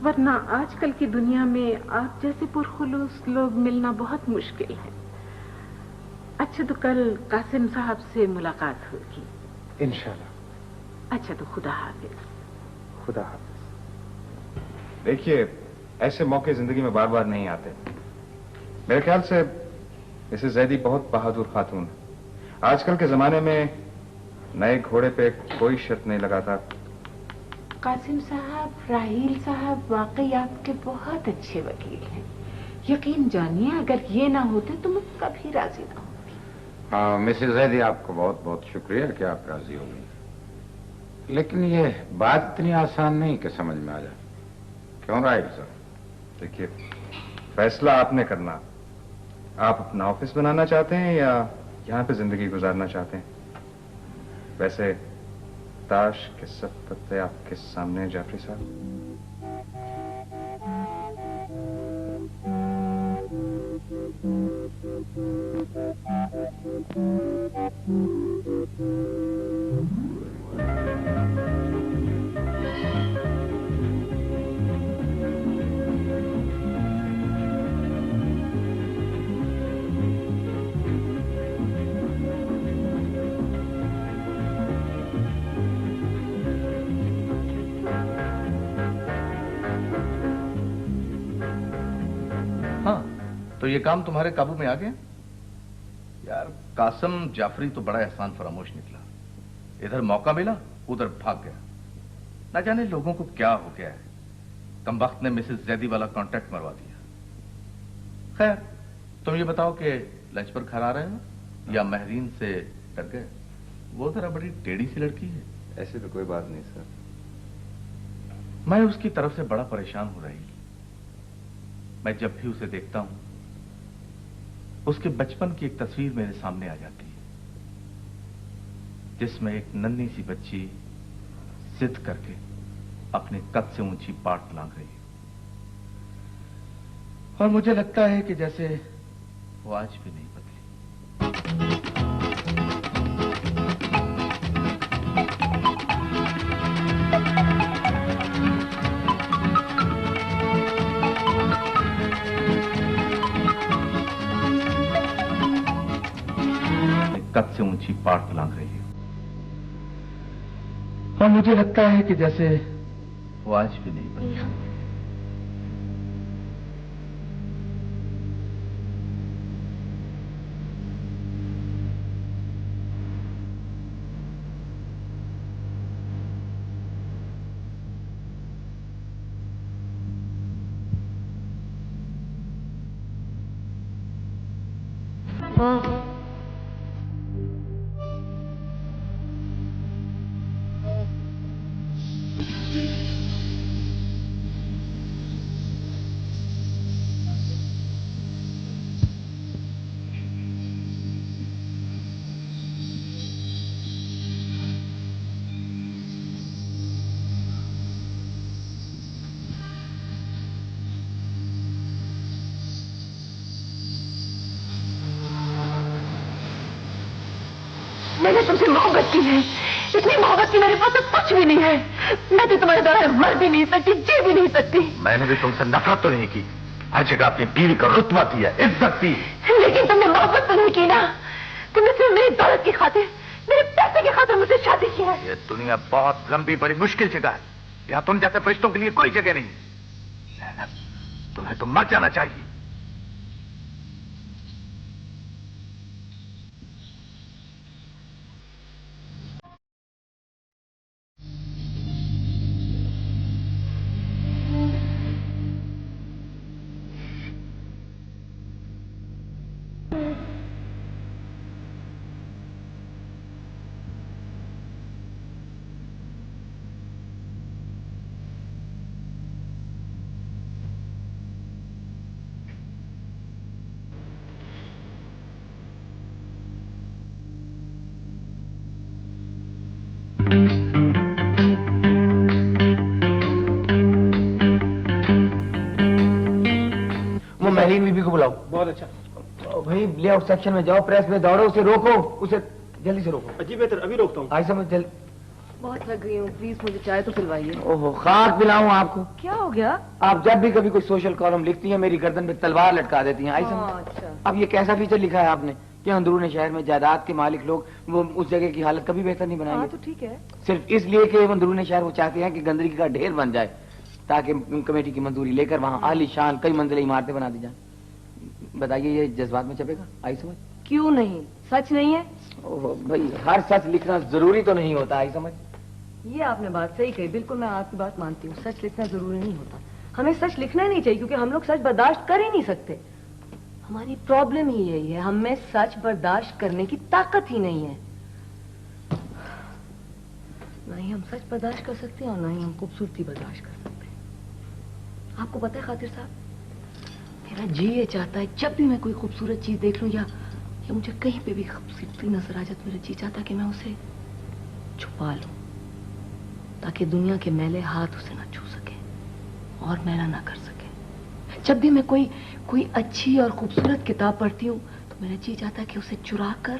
वरना आजकल की दुनिया में आप जैसे पुरखुलूस लोग मिलना बहुत मुश्किल है। अच्छा, तो कल कासिम साहब से मुलाकात होगी इंशाल्लाह। अच्छा, तो खुदा हाफिज। खुदा हाफिज। देखिए, ऐसे मौके जिंदगी में बार बार नहीं आते। मेरे ख्याल से मिसेस जैदी बहुत बहादुर खातून है। आजकल के जमाने में नए घोड़े पे कोई शर्त नहीं लगाता। कासिम साहब, राहील साहब वाकई आपके बहुत अच्छे वकील हैं। यकीन जानिए, अगर ये ना होते तो मैं कभी राजी ना होती। हाँ मिसेस जैदी, आपको बहुत बहुत शुक्रिया कि आप राजी हो गई। लेकिन ये बात इतनी आसान नहीं कि समझ में आ जाए। क्यों राहील साहब? देखिए, फैसला आपने करना। आप अपना ऑफिस बनाना चाहते हैं या यहाँ पे जिंदगी गुजारना चाहते हैं? वैसे ताश के सब पत्ते आपके सामने जाफरी साहब। तो ये काम तुम्हारे काबू में आ गया? यार कासम जाफरी तो बड़ा एहसान फरामोश निकला। इधर मौका मिला, उधर भाग गया। ना जाने लोगों को क्या हो गया है। कमबख्त ने मिसेस जैदी वाला कॉन्ट्रैक्ट मरवा दिया। खैर, तुम ये बताओ कि लंच पर घर आ रहे हो या महरीन से डर गए? वो जरा बड़ी टेढ़ी सी लड़की है। ऐसे तो कोई बात नहीं सर। मैं उसकी तरफ से बड़ा परेशान हो रही। मैं जब भी उसे देखता हूं, उसके बचपन की एक तस्वीर मेरे सामने आ जाती है, जिसमें एक नन्ही सी बच्ची जिद करके अपने कद से ऊंची पाट लांघ रही है। और मुझे लगता है कि जैसे वो आज भी नहीं बदली। कद से ऊंची पाट लांघ रही है। और मुझे लगता है कि जैसे वो आज भी नहीं बदली। मैंने तुमसे मोहब्बत की है, इतनी मोहब्बत की मेरे पास तो कुछ भी नहीं है। मैं तो तुम्हारे द्वारा मर भी नहीं सकती, जी भी नहीं सकती। मैंने भी तुमसे नफरत तो नहीं की, हर जगह अपनी बीवी को रुतबा दिया, इज्जत दी। लेकिन तुमने मोहब्बत तो नहीं की ना। तुमने सिर्फ मेरी दौलत की खातिर, मेरे पैसे की खातिर मुझसे शादी की है। ये दुनिया बहुत लंबी बड़ी मुश्किल जगह है। यहाँ तुम जैसे फरिश्तों के लिए कोई जगह नहीं। तुम्हें तो मर जाना चाहिए। महरीन बीबी को बुलाओ। बहुत अच्छा। तो भाई लेआउट सेक्शन में जाओ, प्रेस में दौड़ो, उसे रोको, उसे जल्दी से रोको। जी बेहतर, अभी रोकता हूँ। आई समझ जल्दी। बहुत थक गई हूँ, प्लीज मुझे चाय तो पिलवाइए। ओहो, खाक पिलाऊं आपको? क्या हो गया? आप जब भी कभी कोई सोशल कॉलम लिखती हैं, मेरी गर्दन पे तलवार लटका देती हैं। आई समझ। अच्छा। अब ये कैसा फीचर लिखा है आपने कि अंदरूनी शहर में जायदाद के मालिक लोग वो उस जगह की हालत कभी बेहतर नहीं बनाएंगे? तो ठीक है। सिर्फ इसलिए कि अंदरूनी शहर वो चाहते हैं कि गंदगी का ढेर बन जाए, ताकि कमेटी की मंजूरी लेकर वहाँ आलीशान कई मंजिला इमारतें बना दी जाए। बताइए, ये जज्बात में छपेगा? आई समझ। क्यों नहीं, सच नहीं है? ओहो भाई, हर सच लिखना जरूरी तो नहीं होता। आई समझ। ये आपने बात सही कही, बिल्कुल मैं आपकी बात मानती हूँ। सच लिखना जरूरी नहीं होता, हमें सच लिखना ही नहीं चाहिए, क्योंकि हम लोग सच बर्दाश्त कर ही नहीं सकते। हमारी प्रॉब्लम ही यही है, हमें सच बर्दाश्त करने की ताकत ही नहीं है। ना ही हम सच बर्दाश्त कर सकते हैं और ना ही हम खूबसूरती बर्दाश्त कर सकते हैं। आपको पता है खातिर साहब, मेरा जी ये चाहता है जब भी मैं कोई खूबसूरत चीज देख लूं या मुझे कहीं पे भी खूबसूरती नजर आ जाए, मेरा जी चाहता है कि मैं उसे छुपा लूं, ताकि दुनिया के मैले हाथ उसे ना छू सके और मैला ना कर सके। जब भी मैं कोई अच्छी और खूबसूरत किताब पढ़ती हूँ तो मेरा जी चाहता है कि उसे चुरा कर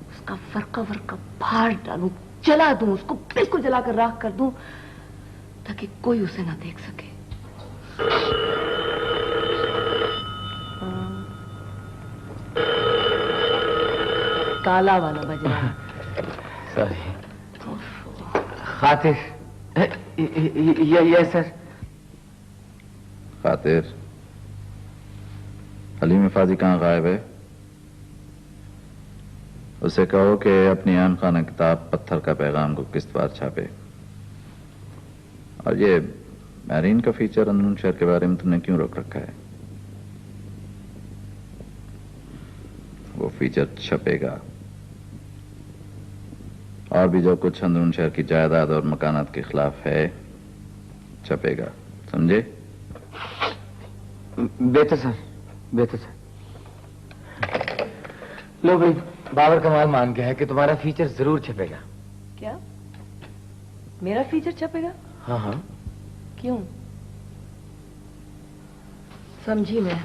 उसका फरका वरका फाड़ डालूं, जला दूं, उसको बिल्कुल जलाकर राख कर दूं ताकि कोई उसे ना देख सके। काला वाला बज रहा है। सॉरी। खातिर ये सर। खातिर हलीम हिफाजी कहाँ गायब है? उसे कहो कि अपनी आन खाना किताब पत्थर का पैगाम को किस्तवार छापे। और ये मैरीन का फीचर अंदरून शहर के बारे में तुमने क्यों रोक रखा है? वो फीचर छपेगा और भी जो कुछ अंदरून शहर की जायदाद और मकानात के खिलाफ है छपेगा, समझे? बेहतर सर, बेहतर सर। लो भाई, बाबर कमाल मान गया है कि तुम्हारा फीचर जरूर छपेगा। क्या मेरा फीचर छपेगा? हाँ हाँ। क्यों? समझी मैं,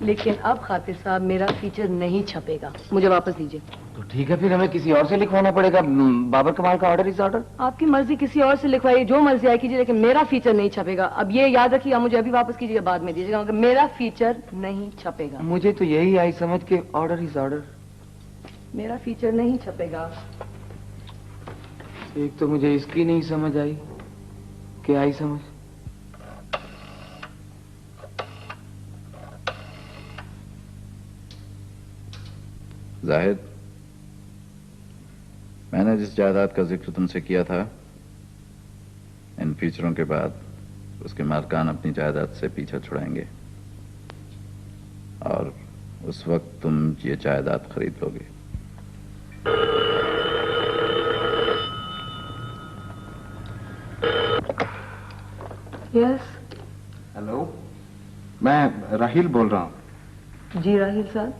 लेकिन अब खातिर साहब मेरा फीचर नहीं छपेगा, मुझे वापस दीजिए। तो ठीक है, फिर हमें किसी और से लिखवाना पड़ेगा। बाबर कमाल का ऑर्डर इज ऑर्डर। आपकी मर्जी, किसी और से लिखवाइए, जो मर्जी आए कीजिए, लेकिन मेरा फीचर नहीं छपेगा। अब ये याद रखिए, मुझे अभी वापस कीजिएगा, बाद में दीजिएगा, मगर मेरा फीचर नहीं छपेगा। मुझे तो यही आई समझ के ऑर्डर इज ऑर्डर। मेरा फीचर नहीं छपेगा। एक तो मुझे इसकी नहीं समझ आई, क्या आई समझ? जाहिद, मैंने जिस जायदाद का जिक्र तुमसे किया था, इन फीचरों के बाद उसके मालकान अपनी जायदाद से पीछा छुड़ाएंगे और उस वक्त तुम ये जायदाद खरीद लोगे। यस। हेलो, मैं राहिल बोल रहा हूँ। जी राहिल साहब।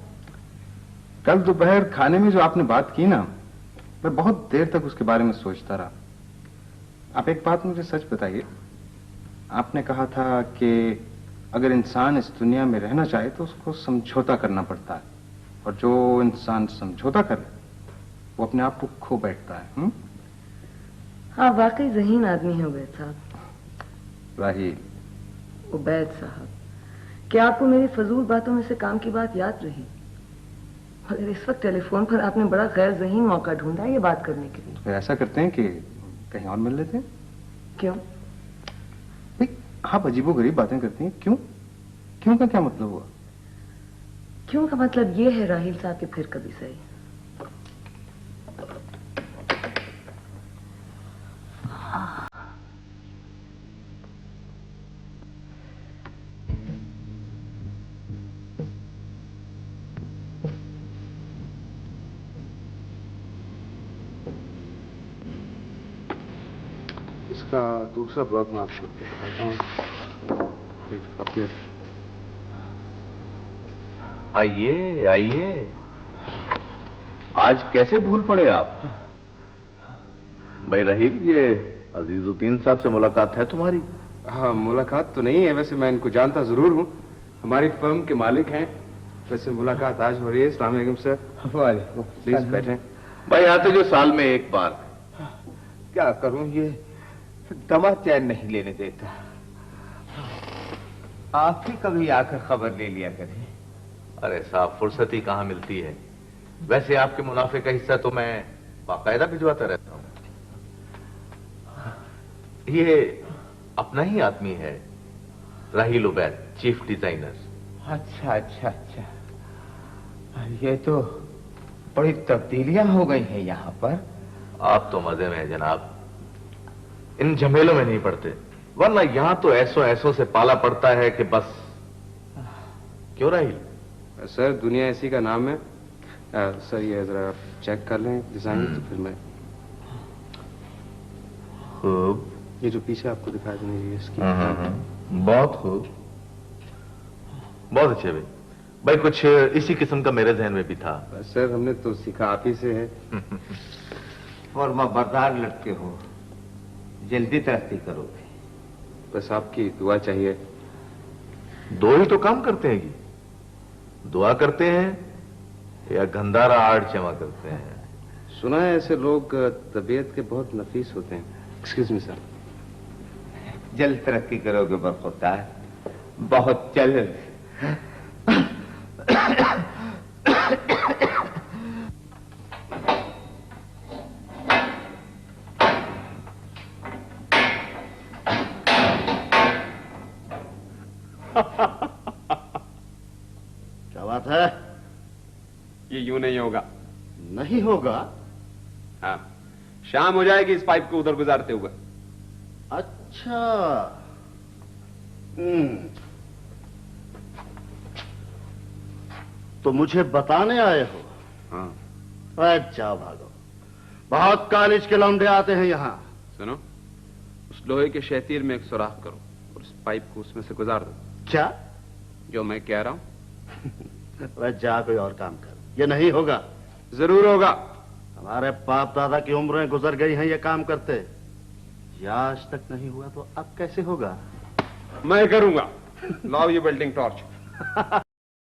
कल दोपहर खाने में जो आपने बात की ना, मैं बहुत देर तक उसके बारे में सोचता रहा। आप एक बात मुझे सच बताइए, आपने कहा था कि अगर इंसान इस दुनिया में रहना चाहे तो उसको समझौता करना पड़ता है, और जो इंसान समझौता करे वो अपने आप को खो बैठता है। हाँ, वाकई ज़हीन आदमी है उबैद साहब। राहिल। उबैद साहब, क्या आपको मेरी फजूल बातों में से काम की बात याद रही? मगर इस वक्त टेलीफोन पर आपने बड़ा गैर ज़हीन मौका ढूंढा ये बात करने के लिए। फिर ऐसा करते हैं कि कहीं और मिल लेते हैं। क्यों? आप अजीबोगरीब बातें करती हैं। क्यों? क्यों का क्या मतलब हुआ? क्यों का मतलब ये है राहिल साहब कि फिर कभी सही। इसका दूसरा ब्लॉक मैं आपको दिखाता हूँ। आइए आइए, आज कैसे भूल पड़े आप? भाई रहीम, ये अजीजुद्दीन साहब से मुलाकात है तुम्हारी? हाँ, मुलाकात तो नहीं है, वैसे मैं इनको जानता जरूर हूँ, हमारी फर्म के मालिक हैं। वैसे मुलाकात आज हो रही है। अस्सलाम वालेकुम सर। प्लीज बैठें। भाई आते जो साल में एक बार। क्या करूं, ये दमा चैन नहीं लेने देता। आप ही कभी आकर खबर ले लिया करें। अरे साहब, फुर्सत ही कहाँ मिलती है। वैसे आपके मुनाफे का हिस्सा तो मैं बाकायदा भिजवाता रहता हूँ। ये अपना ही आदमी है, राहिल उबैद, चीफ डिजाइनर। अच्छा अच्छा अच्छा, ये तो बड़ी तब्दीलियां हो गई हैं यहाँ पर। आप तो मजे में हैं जनाब, इन झमेलों में नहीं पड़ते, वरना यहां तो ऐसो ऐसो से पाला पड़ता है कि बस। क्यों राहिल? सर, दुनिया ऐसी का नाम है। सर, ये जरा चेक कर लें डिजाइन, तो फिर मैं खूब। ये जो पीछे आपको दिखाई दे रही है इसकी। बहुत खूब, बहुत अच्छे भाई। भाई कुछ इसी किस्म का मेरे जहन में भी था। सर, हमने तो सीखा आप ही से है। फर्मा बरदार लड़के हो, जल्दी तरक्की करोगे। बस आपकी दुआ चाहिए। दो ही तो काम करते हैं कि दुआ करते हैं या गंदारा आड़ जमा करते हैं। सुना है ऐसे लोग तबीयत के बहुत नफीस होते हैं। Excuse me sir. जल्द तरक्की करोगे बरखुरदार, बहुत जल्द। क्या बात है? ये यूं नहीं होगा। नहीं होगा? हाँ, शाम हो जाएगी इस पाइप को उधर गुजारते हुए। अच्छा। तो मुझे बताने आए हो? हाँ। अच्छा भागो, बहुत कॉलेज के लौंडे आते हैं यहाँ। सुनो, उस लोहे के शहतीर में एक सुराख करो और उस पाइप को उसमें से गुजार दो। क्या? जो मैं कह रहा हूं। वह जा कोई और काम कर, ये नहीं होगा। जरूर होगा। हमारे बाप दादा की उम्रें गुजर गई हैं ये काम करते, या आज तक नहीं हुआ तो अब कैसे होगा? मैं करूंगा। लाओ ये बिल्डिंग टॉर्च।